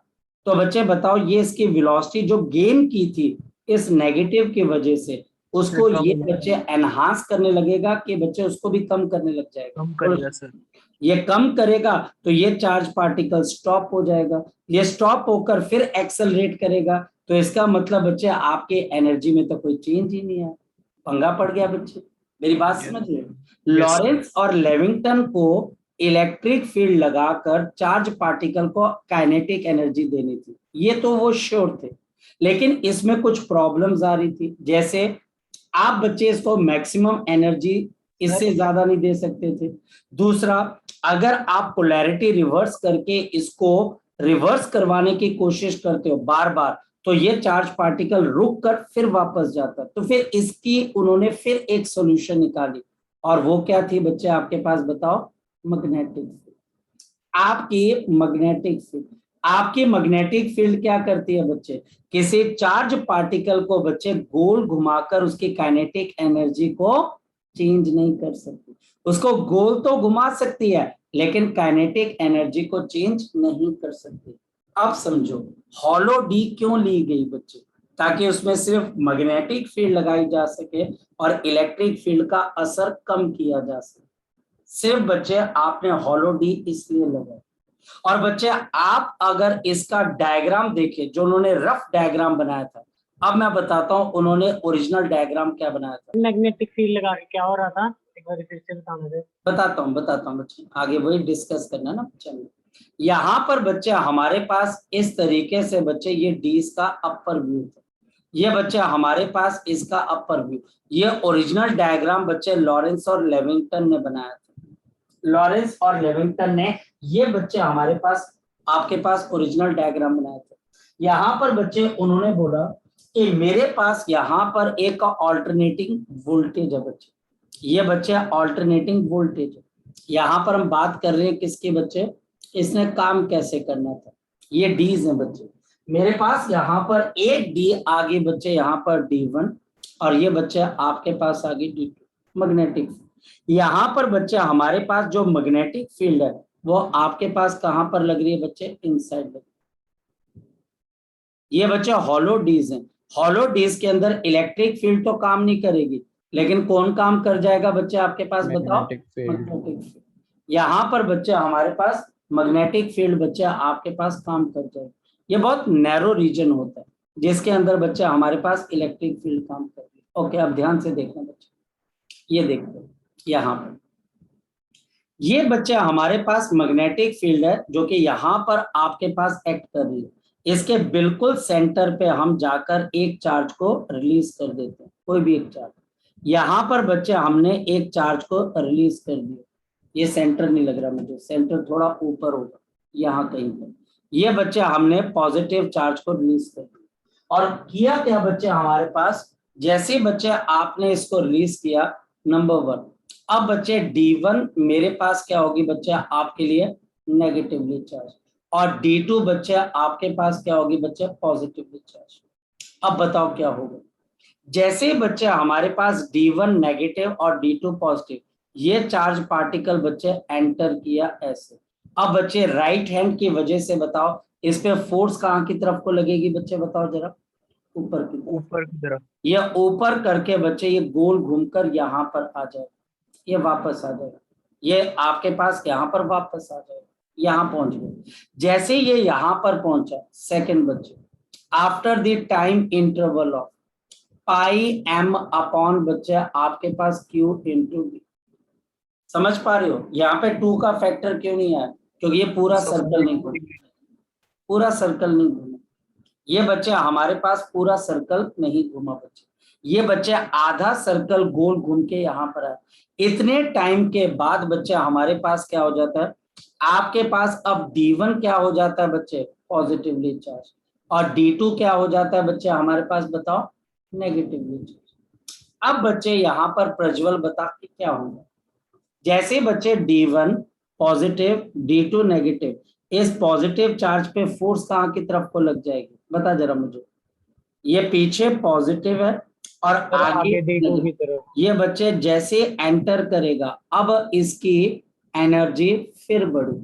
तो बच्चे बताओ ये इसकी वेलोसिटी जो गेन की थी इस नेगेटिव की वजह से, उसको ये बच्चे एनहांस करने लगेगा कि बच्चे उसको भी कम करने लग जाएगा। कम करेगा सर। ये कम करेगा तो ये चार्ज पार्टिकल स्टॉप हो जाएगा, ये स्टॉप होकर फिर एक्सेलरेट करेगा, तो इसका मतलब बच्चे आपके एनर्जी में तो कोई चेंज ही नहीं है। पंगा पड़ गया बच्चे, मेरी बात समझिए। लॉरेंस और लेविंगटन को इलेक्ट्रिक फील्ड लगाकर चार्ज पार्टिकल को काइनेटिक एनर्जी देनी थी, ये तो वो श्योर थे, लेकिन इसमें कुछ प्रॉब्लम्स आ रही थी। जैसे आप बच्चे इसको मैक्सिमम एनर्जी इससे ज्यादा नहीं दे सकते थे। दूसरा, अगर आप पोलैरिटी रिवर्स करके इसको रिवर्स करवाने की कोशिश करते हो बार बार, तो ये चार्ज पार्टिकल रुक कर फिर वापस जाता। तो फिर इसकी उन्होंने फिर एक सॉल्यूशन निकाली, और वो क्या थी बच्चे आपके पास, बताओ, मैग्नेटिक फील्ड। आपकी मैग्नेटिक फील्ड क्या करती है बच्चे, किसी चार्ज पार्टिकल को बच्चे गोल घुमाकर उसकी काइनेटिक एनर्जी को चेंज नहीं कर सकती। उसको गोल तो घुमा सकती है लेकिन काइनेटिक एनर्जी को चेंज नहीं कर सकती। अब समझो हॉलो डी क्यों ली गई बच्चे, ताकि उसमें सिर्फ मैग्नेटिक फील्ड लगाई जा सके और इलेक्ट्रिक फील्ड का असर कम किया जा सके। सिर्फ बच्चे आपने हॉलो डी इसलिए लगाया। और बच्चे आप अगर इसका डायग्राम देखें जो उन्होंने रफ डायग्राम बनाया था, अब मैं बताता हूं उन्होंने ओरिजिनल डायग्राम क्या बनाया था। मैग्नेटिक फील्ड लगा के क्या हो रहा था, एक बार फिर से बताना दे। बताता हूं बच्चे, आगे वही डिस्कस करना ना। चलिए, यहाँ पर बच्चे हमारे पास इस तरीके से बच्चे ये डी इसका अपर व्यू था, ये बच्चे हमारे पास इसका अपर व्यू। ये ओरिजिनल डायग्राम बच्चे लॉरेंस और लेविंगटन ने बनाया था। लॉरेंस और लेविंगटन ने ये बच्चे हमारे पास आपके पास ओरिजिनल डायग्राम बनाया था। यहाँ पर बच्चे उन्होंने बोला कि मेरे पास यहाँ पर एक ऑल्टरनेटिंग वोल्टेज है बच्चे, ये बच्चे ऑल्टरनेटिंग वोल्टेज है। यहाँ पर हम बात कर रहे हैं किसके बच्चे, इसने काम कैसे करना था। ये डीज है बच्चे, मेरे पास यहाँ पर एक डी आगे बच्चे, यहाँ पर D1, और ये बच्चे आपके पास आगे D2 मैग्नेटिक। यहाँ पर बच्चे हमारे पास जो मैग्नेटिक फील्ड है वो आपके पास कहाँ पर लग रही है बच्चे, इनसाइड लग रही है। ये बच्चे हॉलो डीज हैं। हॉलो डीज के अंदर इलेक्ट्रिक फील्ड तो काम नहीं करेगी, लेकिन कौन काम कर जाएगा बच्चे आपके पास, बताओ, मैग्नेटिक फील्ड। यहाँ पर बच्चे हमारे पास मैग्नेटिक फील्ड बच्चे आपके पास काम कर जाएगा। ये बहुत नैरो रीजन होता है जिसके अंदर बच्चे हमारे पास इलेक्ट्रिक फील्ड काम कर रही है। ओके, अब ध्यान से देखना बच्चे, ये देखो यहाँ पर ये बच्चे हमारे पास मैग्नेटिक फील्ड है जो कि यहाँ पर आपके पास एक्ट कर रही है। इसके बिल्कुल सेंटर पे हम जाकर एक चार्ज को रिलीज कर देते हैं, कोई भी एक चार्ज। यहाँ पर बच्चे हमने एक चार्ज को रिलीज कर दिया, ये सेंटर नहीं लग रहा मुझे, सेंटर थोड़ा ऊपर होगा, यहाँ कहीं पर। ये बच्चे हमने पॉजिटिव चार्ज को रिलीज कर दिया। और किया क्या बच्चे हमारे पास, जैसे बच्चे आपने इसको रिलीज किया, नंबर 1, अब बच्चे D1 मेरे पास क्या होगी बच्चे आपके लिए नेगेटिवली चार्ज, और D2 बच्चे आपके पास क्या होगी बच्चे पॉजिटिवली चार्ज। अब बताओ क्या होगा, जैसे बच्चे हमारे पास D1 नेगेटिव और D2 पॉजिटिव, ये चार्ज पार्टिकल बच्चे एंटर किया ऐसे। अब बच्चे राइट हैंड की वजह से बताओ इस पे फोर्स कहाँ की तरफ को लगेगी बच्चे, बताओ जरा, ऊपर की तरफ। ऊपर की तरफ। ये ऊपर करके बच्चे ये गोल घूमकर यहाँ पर आ जाएगा, ये वापस आ जाएगा, ये आपके पास यहाँ पर वापस आ जाएगा, यहाँ पहुंच गए। जैसे ये यहाँ पर पहुंचा, सेकंड बच्चे, after the time interval of pi m upon बच्चे आपके पास q इंटू b। समझ पा रहे हो यहाँ पे 2 का फैक्टर क्यों नहीं आया, क्योंकि ये पूरा सर्कल नहीं घूमा, पूरा सर्कल नहीं घूमा। ये बच्चे हमारे पास पूरा सर्कल नहीं घूमा बच्चे, ये बच्चे आधा सर्कल गोल घूम के यहाँ पर आए। इतने टाइम के बाद बच्चे हमारे पास क्या हो जाता है, आपके पास अब D1 क्या हो जाता है बच्चे पॉजिटिवली चार्ज, और D2 क्या हो जाता है बच्चे हमारे पास बताओ नेगेटिवली चार्ज। अब बच्चे यहाँ पर प्रज्वल बता के क्या होगा, जैसे बच्चे D1 पॉजिटिव D2 नेगेटिव, इस पॉजिटिव चार्ज पे फोर्स कहाँ की तरफ को लग जाएगी बता जरा मुझे, ये पीछे पॉजिटिव है और आगे D2 की तरफ। ये बच्चे जैसे एंटर करेगा, अब इसकी एनर्जी फिर बढ़ी,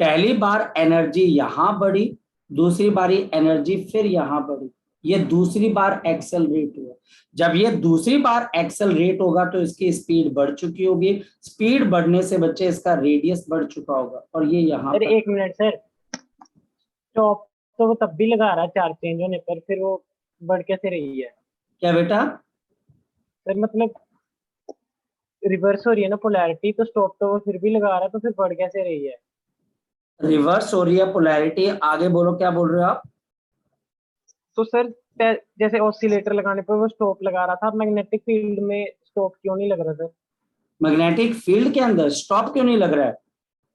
पहली बार एनर्जी यहाँ बढ़ी, दूसरी बारी एनर्जी फिर यहाँ बढ़ी, ये दूसरी बार एक्सेलरेट हुआ। जब ये दूसरी बार एक्सेलरेट होगा तो इसकी स्पीड बढ़ चुकी होगी, स्पीड बढ़ने से बच्चे इसका रेडियस बढ़ चुका होगा, और ये यहाँ सर पर। 1 मिनट सर, स्टॉप तो वो तब भी लगा रहा है चार्ज चेंज होने पर, फिर वो बढ़ कैसे रही है क्या बेटा, सर? मतलब रिवर्स हो रही है ना पोलैरिटी, तो स्टॉप तो वो फिर भी लगा रहा है, तो फिर बढ़ कैसे रही है? रिवर्स हो रही है पोलैरिटी, आगे बोलो क्या बोल रहे हो आप। तो सर जैसे ऑसिलेटर लगाने पर वो स्टॉप लगा रहा था, मैग्नेटिक फील्ड में स्टॉप क्यों नहीं लग रहा सर? मैग्नेटिक फील्ड के अंदर स्टॉप क्यों नहीं लग रहा है,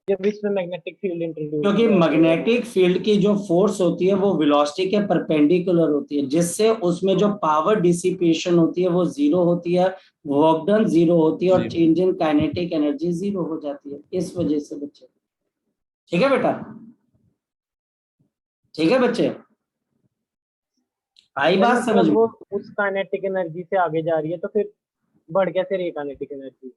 जब इसमें मैग्नेटिक फील्ड इंट्रोड्यूस, क्योंकि मैग्नेटिक फील्ड की जो फोर्स होती है वो वेलोसिटी के परपेंडिकुलर होती है, जिससे उसमें जो पावर डिसिपेशन होती है वो 0 होती है, वर्क डन 0 होती है, और चेंज इन काइनेटिक एनर्जी 0 हो जाती है, इस वजह से बच्चे। ठीक है बेटा, ठीक है बच्चे, आई बात समझ में। वो उस काइनेटिक एनर्जी से आगे जा रही है, तो फिर बढ़ कैसे रही है काइनेटिक एनर्जी?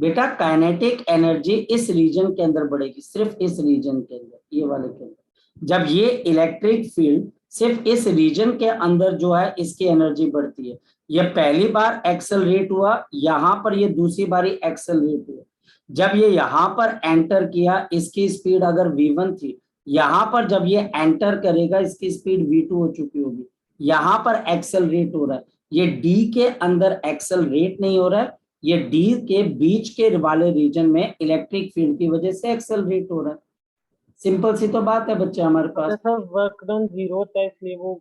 बेटा काइनेटिक एनर्जी इस रीजन के अंदर बढ़ेगी, सिर्फ इस रीजन के अंदर, ये वाले के अंदर। जब ये इलेक्ट्रिक फील्ड सिर्फ इस रीजन के अंदर जो है इसकी एनर्जी बढ़ती है, ये पहली बार एक्सेलरेट हुआ, यहाँ पर ये दूसरी बारी एक्सेलरेट हुआ, जब ये यहाँ पर एंटर किया इसकी स्पीड अगर v1 थी, यहाँ पर जब ये एंटर करेगा इसकी स्पीड v2 हो चुकी होगी, यहाँ पर एक्सेलरेट हो रहा है, ये d के अंदर एक्सेलरेट नहीं हो रहा है, ये D के बीच के वाले रीजन में इलेक्ट्रिक फील्ड की वजह से एक्सेलरेट हो रहा है। सिंपल सी तो बात है बच्चे हमारे पास। सर वर्क डन 0 होता है, इसलिए वो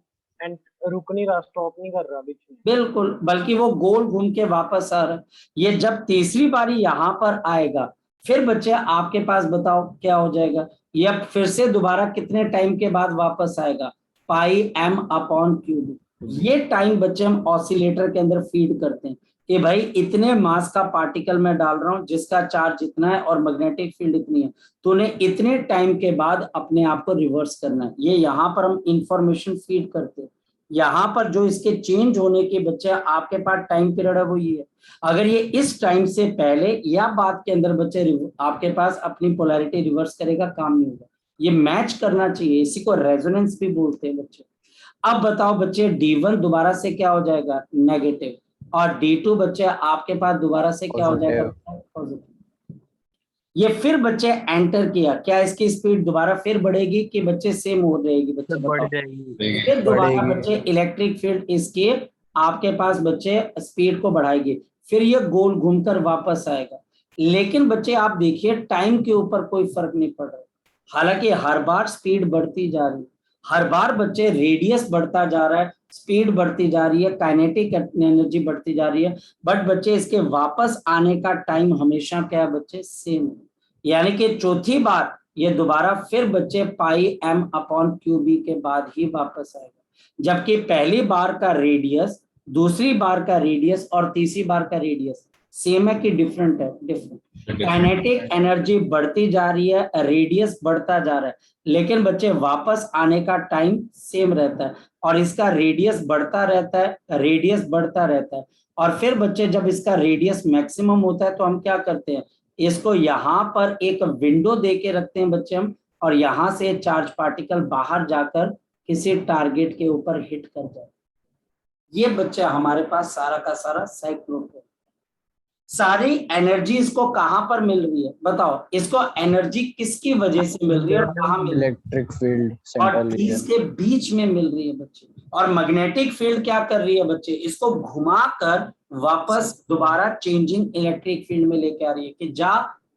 रुक नहीं रहा, स्टॉप नहीं कर रहा बीच में। बिल्कुल, बल्कि वो गोल घूम के वापस आ रहा है। ये जब तीसरी बारी यहाँ पर आएगा फिर बच्चे आपके पास बताओ क्या हो जाएगा, ये फिर से दोबारा कितने टाइम के बाद वापस आएगा, पाई m अपॉन क्यूब। ये टाइम बच्चे हम ऑसिलेटर के अंदर फीड करते हैं कि भाई इतने मास का पार्टिकल मैं डाल रहा हूं जिसका चार्ज इतना है और मैग्नेटिक फील्ड इतनी है, तो उन्हें इतने टाइम के बाद अपने आप को रिवर्स करना है। ये यहाँ पर हम इंफॉर्मेशन फीड करते हैं, यहाँ पर जो इसके चेंज होने के बच्चे आपके पास टाइम पीरियड है वो ये है। अगर ये इस टाइम से पहले या बाद के अंदर बच्चे आपके पास अपनी पोलैरिटी रिवर्स करेगा, काम नहीं होगा, ये मैच करना चाहिए, इसी को रेजोनेंस भी बोलते हैं बच्चे। अब बताओ बच्चे D1 दोबारा से क्या हो जाएगा नेगेटिव, और D2 बच्चे आपके पास दोबारा से क्या हो जाएगा पॉजिटिव। ये फिर बच्चे एंटर किया, क्या इसकी स्पीड दोबारा फिर बढ़ेगी कि बच्चे सेम हो रहेगी बच्चे, बढ़ जाएगी, फिर दोबारा बच्चे इलेक्ट्रिक फील्ड इसके आपके पास बच्चे स्पीड को बढ़ाएगी, फिर ये गोल घूमकर वापस आएगा। लेकिन बच्चे आप देखिए टाइम के ऊपर कोई फर्क नहीं पड़ रहा, हालांकि हर बार स्पीड बढ़ती जा रही, हर बार बच्चे रेडियस बढ़ता जा रहा है, स्पीड बढ़ती जा रही है, काइनेटिक एनर्जी बढ़ती जा रही है, बट बच्चे इसके वापस आने का टाइम हमेशा क्या है बच्चे, सेम। यानी कि चौथी बार ये दोबारा फिर बच्चे पाई m अपॉन क्यू बी के बाद ही वापस आएगा, जबकि पहली बार का रेडियस, दूसरी बार का रेडियस और तीसरी बार का रेडियस सेम है कि डिफरेंट है? डिफरेंट। काइनेटिक एनर्जी बढ़ती जा रही है, रेडियस बढ़ता जा रहा है, लेकिन बच्चे वापस आने का टाइम सेम रहता है, और इसका रेडियस बढ़ता रहता है, रेडियस बढ़ता रहता है। और फिर बच्चे जब इसका रेडियस मैक्सिमम होता है तो हम क्या करते हैं, इसको यहाँ पर एक विंडो दे के रखते हैं बच्चे हम, और यहाँ से चार्ज पार्टिकल बाहर जाकर किसी टारगेट के ऊपर हिट कर जाए। ये बच्चे हमारे पास सारा का सारा साइक्लोन है। सारी एनर्जी इसको कहां पर मिल रही है बताओ, इसको एनर्जी किसकी वजह से मिल रही है और कहां मिल रही है? इलेक्ट्रिक फील्ड और सेंट्रल रीजन इसके बीच में मिल रही है बच्चे। और मैग्नेटिक फील्ड क्या कर रही है बच्चे, इसको घुमाकर वापस दोबारा चेंजिंग इलेक्ट्रिक फील्ड में लेके आ रही है कि जा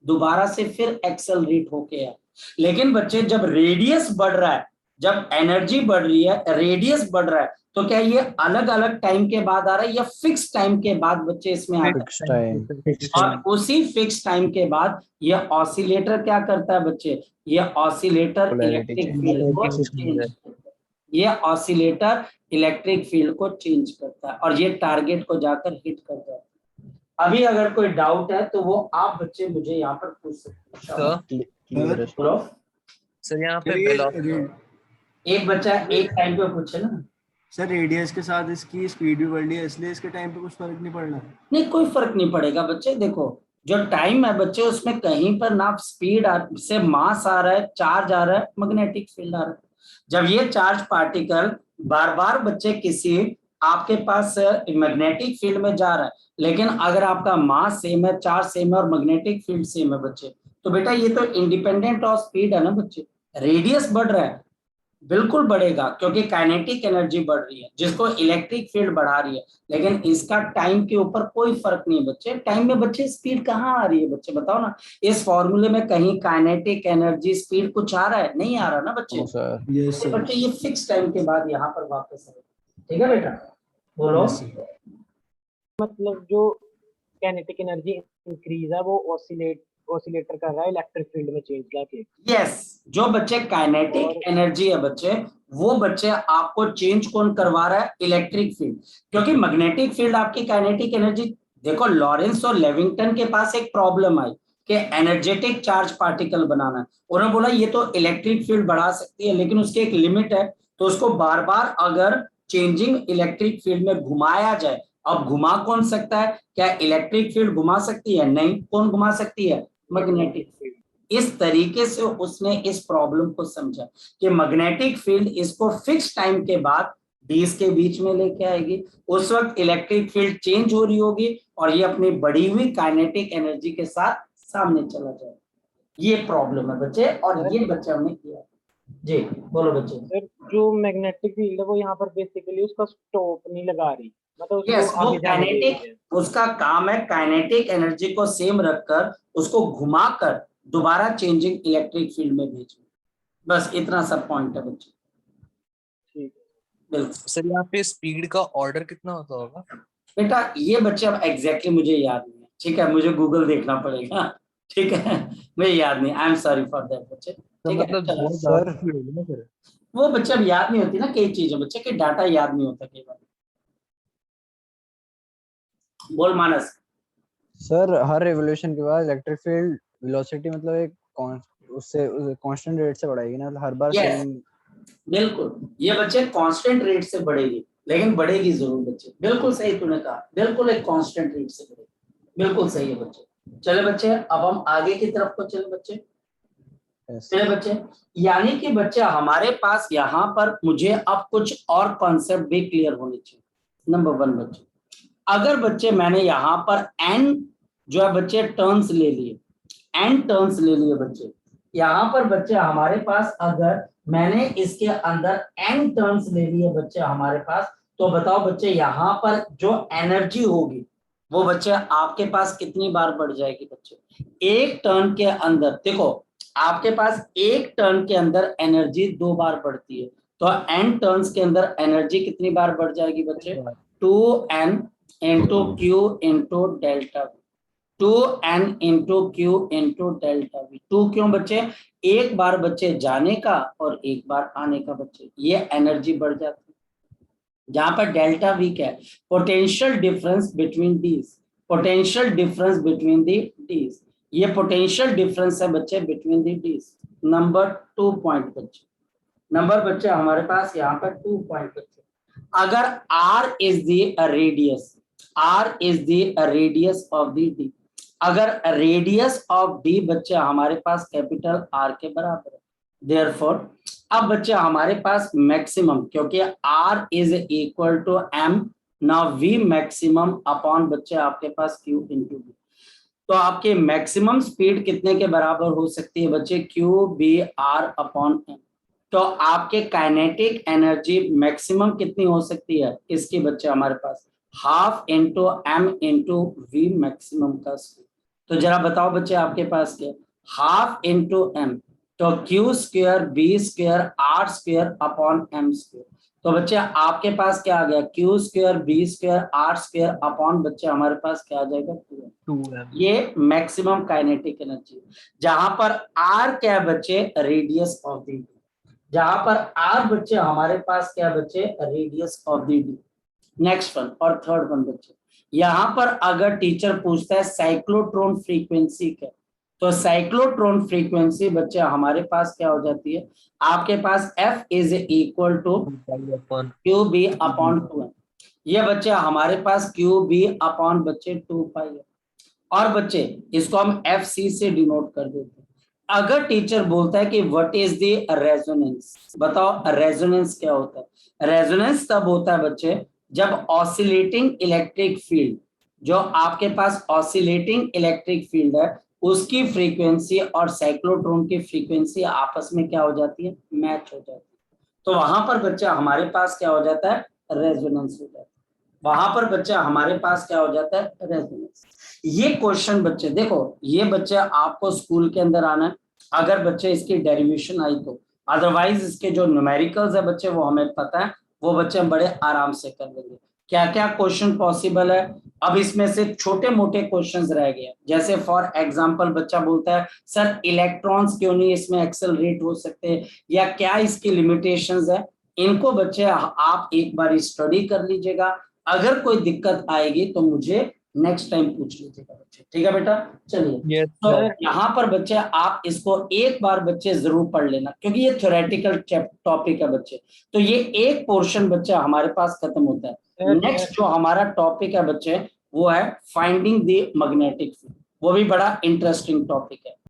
दोबारा से फिर एक्सेलरेट होके आ। लेकिन बच्चे जब रेडियस बढ़ रहा है, जब एनर्जी बढ़ रही है, रेडियस बढ़ रहा है, तो क्या ये अलग अलग टाइम के बाद आ रहा है या फिक्स टाइम के बाद बच्चे इसमें आ रहा है? Fix time. और उसी फिक्स टाइम के बाद ये ऑसिलेटर क्या करता है बच्चे, ये oscillator Polarity electric change। Field को चेंज करता है। ये ऑसिलेटर इलेक्ट्रिक फील्ड को चेंज करता है और ये टारगेट को जाकर हिट कर जाता है। अभी अगर कोई डाउट है तो वो आप बच्चे मुझे यहाँ पर पूछ सकते हैं। बोलो सर यहाँ पे एक बच्चा एक टाइम पे पूछे ना। सर रेडियस के साथ इसकी स्पीड भी बढ़ रही है, इसलिए इसके टाइम पे कुछ फर्क नहीं पड़ रहा? नहीं, कोई फर्क नहीं पड़ेगा बच्चे। देखो जो टाइम है बच्चे, उसमें कहीं पर ना स्पीड से मास आ रहा है, चार्ज आ रहा है, मैग्नेटिक फील्ड आ रहा है। जब ये चार्ज पार्टिकल बार बार बच्चे किसी आपके पास मैग्नेटिक फील्ड में जा रहा है, लेकिन अगर आपका मास सेम है, चार्ज सेम है और मैग्नेटिक फील्ड सेम है बच्चे, तो बेटा ये तो इंडिपेंडेंट ऑफ स्पीड है ना बच्चे। रेडियस बढ़ रहा है, बिल्कुल बढ़ेगा, क्योंकि काइनेटिक एनर्जी बढ़ रही है जिसको इलेक्ट्रिक फील्ड बढ़ा रही है, लेकिन इसका टाइम के ऊपर कोई फर्क नहीं है बच्चे। टाइम में बच्चे स्पीड कहाँ आ रही है बच्चे, बताओ ना। इस फॉर्मूले में कहीं काइनेटिक एनर्जी स्पीड कुछ आ रहा है? नहीं आ रहा ना बच्चे। यस तो सर। बच्चे ये फिक्स टाइम के बाद यहाँ पर वापस आए। ठीक है बेटा, बोलो। मतलब जो काइनेटिक एनर्जी इंक्रीज है वो ऑसिलेटर कर रहा है इलेक्ट्रिक फील्ड में चेंज लाके। यस, जो बच्चे काइनेटिक एनर्जी है बच्चे, वो बच्चे आपको चेंज कौन करवा रहा है? Electric field. क्योंकि मैग्नेटिक फील्ड आपकी काइनेटिक एनर्जी, देखो लॉरेंस और लेविंगटन के पास एक प्रॉब्लम आई कि एनर्जेटिक चार्ज पार्टिकल बनाना है। उन्होंने बोला ये तो इलेक्ट्रिक फील्ड बढ़ा सकती है, लेकिन उसकी एक लिमिट है, तो उसको बार बार अगर चेंजिंग इलेक्ट्रिक फील्ड में घुमाया जाए। अब घुमा कौन सकता है? क्या इलेक्ट्रिक फील्ड घुमा सकती है? नहीं। कौन घुमा सकती है? Magnetic field. इस तरीके से उसने इस प्रॉब्लम को समझा कि मैग्नेटिक फील्ड इसको फिक्स टाइम के बाद डीज के बीच में लेके आएगी। उस वक्त इलेक्ट्रिक फील्ड चेंज हो रही होगी और ये अपनी बढ़ी हुई काइनेटिक एनर्जी के साथ सामने चला जाएगा। ये प्रॉब्लम है बच्चे, और ये बच्चे हमने किया। जी बोलो बच्चे। सर जो मैग्नेटिक फील्ड है वो यहाँ पर बेसिकली उसका स्टॉप नहीं लगा रही, मतलब उसको यस, वो आगे जाने दे रही है। काइनेटिक, उसका काम है काइनेटिक एनर्जी को सेम रखकर उसको घुमाकर दोबारा चेंजिंग इलेक्ट्रिक फील्ड में भेजना। बस इतना सब पॉइंट है बच्चे। ठीक है। बिल्कुल सर यहाँ पे स्पीड का ऑर्डर कितना होता होगा? बेटा, ये बच्चे अब एग्जैक्टली मुझे याद नहीं है। ठीक है, मुझे गूगल देखना पड़ेगा। ठीक है, मुझे याद नहीं। आई एम सॉरी फॉर दैट बच्चे। तो ठीक है, मतलब चलो। बहुत ज्यादा स्पीड होगी ना फिर? वो बच्चे अब याद नहीं होती ना कई चीजें, बच्चे के डाटा याद नहीं होता कई बार। बोल मानस। सर हर रिवोल्यूशन के बाद इलेक्ट्रिक फील्ड वेलोसिटी मतलब एक उससे कांस्टेंट रेट से बढ़ाएगी ना, हर बार Yes. सेम। बिल्कुल, ये बच्चे कांस्टेंट रेट से बढ़ेगी, लेकिन बढ़ेगी जरूर बच्चे। बिल्कुल सही तूने कहा, बिल्कुल एक कांस्टेंट रेट से बढ़ेगी। बिल्कुल सही है बच्चे। चले बच्चे, अब हम आगे की तरफ को चले बच्चे। चले बच्चे, यानी कि बच्चे हमारे पास यहाँ पर मुझे अब कुछ और कॉन्सेप्ट भी क्लियर होने चाहिए। नंबर 1 बच्चे, अगर बच्चे मैंने यहाँ पर n जो है बच्चे टर्न्स ले लिए, n टर्न्स ले लिए बच्चे, यहाँ पर बच्चे हमारे पास अगर मैंने इसके अंदर n टर्न्स ले लिए बच्चे हमारे पास, तो बताओ बच्चे यहाँ पर जो एनर्जी होगी वो बच्चे आपके पास कितनी बार बढ़ जाएगी बच्चे? एक टर्न के अंदर देखो, आपके पास एक टर्न के अंदर एनर्जी 2 बार बढ़ती है, तो n टर्न्स के अंदर एनर्जी कितनी बार बढ़ जाएगी बच्चे? 2n into Q into delta we, 2n into Q into delta we. 2 क्यों बच्चे? एक बार बच्चे जाने का और एक बार आने का बच्चे, ये एनर्जी बढ़ जाती है। जहां पर डेल्टा वी क्या है? Potential difference between dees, potential difference between the dees, ये पोटेंशियल डिफरेंस है बच्चे between the dees. Number 2 point बच्चे, नंबर बच्चे हमारे पास यहाँ पर 2 पॉइंट बच्चे। अगर r is the radius, r is the radius of the d, अगर रेडियस ऑफ d बच्चे हमारे पास कैपिटल R के बराबर है, देयरफॉर अब बच्चे हमारे पास मैक्सिमम, क्योंकि r is equal to m, now v maximum upon बच्चे आपके पास q इंटू v, तो आपके मैक्सिमम स्पीड कितने के बराबर हो सकती है बच्चे? Q B R upon M. तो आपके काइनेटिक एनर्जी मैक्सिमम कितनी हो सकती है इसकी बच्चे हमारे पास? Half into M into V maximum का स्क्वायर। तो जरा बताओ बच्चे आपके पास क्या? हाफ इंटू एम, तो Q square B square R square upon M square. तो बच्चे आपके पास क्या आ गया? Q square B square R square upon बच्चे हमारे पास क्या आ जाएगा? 2m। ये मैक्सिमम काइनेटिक एनर्जी, जहां पर आर क्या है बच्चे? रेडियस ऑफ द, जहां पर आर बच्चे हमारे पास क्या बच्चे? Radius of the D. Next one और थर्ड वन बच्चे, यहां पर अगर टीचर पूछता है साइक्लोट्रॉन फ्रीक्वेंसी क्या, तो साइक्लोट्रॉन फ्रीक्वेंसी बच्चे हमारे पास क्या हो जाती है? आपके पास F is equal to Q B upon 2m। ये बच्चे हमारे पास क्यू बी अपॉन बच्चे 2 पाई है, और बच्चे इसको हम FC से डिनोट कर देते हैं। अगर टीचर बोलता है कि व्हाट इज द रेजोनेंस, बताओ रेजोनेंस क्या होता है? रेजोनेंस तब होता है बच्चे जब ऑसिलेटिंग इलेक्ट्रिक फील्ड, जो आपके पास ऑसिलेटिंग इलेक्ट्रिक फील्ड है, उसकी फ्रीक्वेंसी और साइक्लोट्रॉन की फ्रीक्वेंसी आपस में क्या हो जाती है? मैच हो जाती है। तो वहां पर बच्चा हमारे पास क्या हो जाता है? रेजोनेंस हो जाता है। वहां पर बच्चा हमारे पास क्या हो जाता है? रेजोनेंस। ये क्वेश्चन बच्चे देखो, ये बच्चे आपको स्कूल के अंदर आना है अगर बच्चे इसकी डेरिवेशन आई तो, अदरवाइज इसके जो न्यूमेरिकल्स है बच्चे वो हमें पता है, वो बच्चे हम बड़े आराम से कर लेंगे। क्या क्या क्वेश्चन पॉसिबल है? अब इसमें से छोटे मोटे क्वेश्चंस रह गए, जैसे फॉर एग्जांपल बच्चा बोलता है सर इलेक्ट्रॉन्स क्यों नहीं इसमें एक्सेलरेट हो सकते, या क्या इसकी लिमिटेशंस है? इनको बच्चे आप एक बार स्टडी कर लीजिएगा, अगर कोई दिक्कत आएगी तो मुझे नेक्स्ट टाइम पूछ लीजिएगा बच्चे, ठीक है बेटा? चलिए तो यहाँ पर बच्चे आप इसको एक बार बच्चे जरूर पढ़ लेना, क्योंकि ये थ्योरेटिकल टॉपिक है बच्चे। तो ये एक पोर्शन बच्चे हमारे पास खत्म होता है। नेक्स्ट जो हमारा टॉपिक है बच्चे वो है फाइंडिंग द मैग्नेटिक फील्ड, वो भी बड़ा इंटरेस्टिंग टॉपिक है।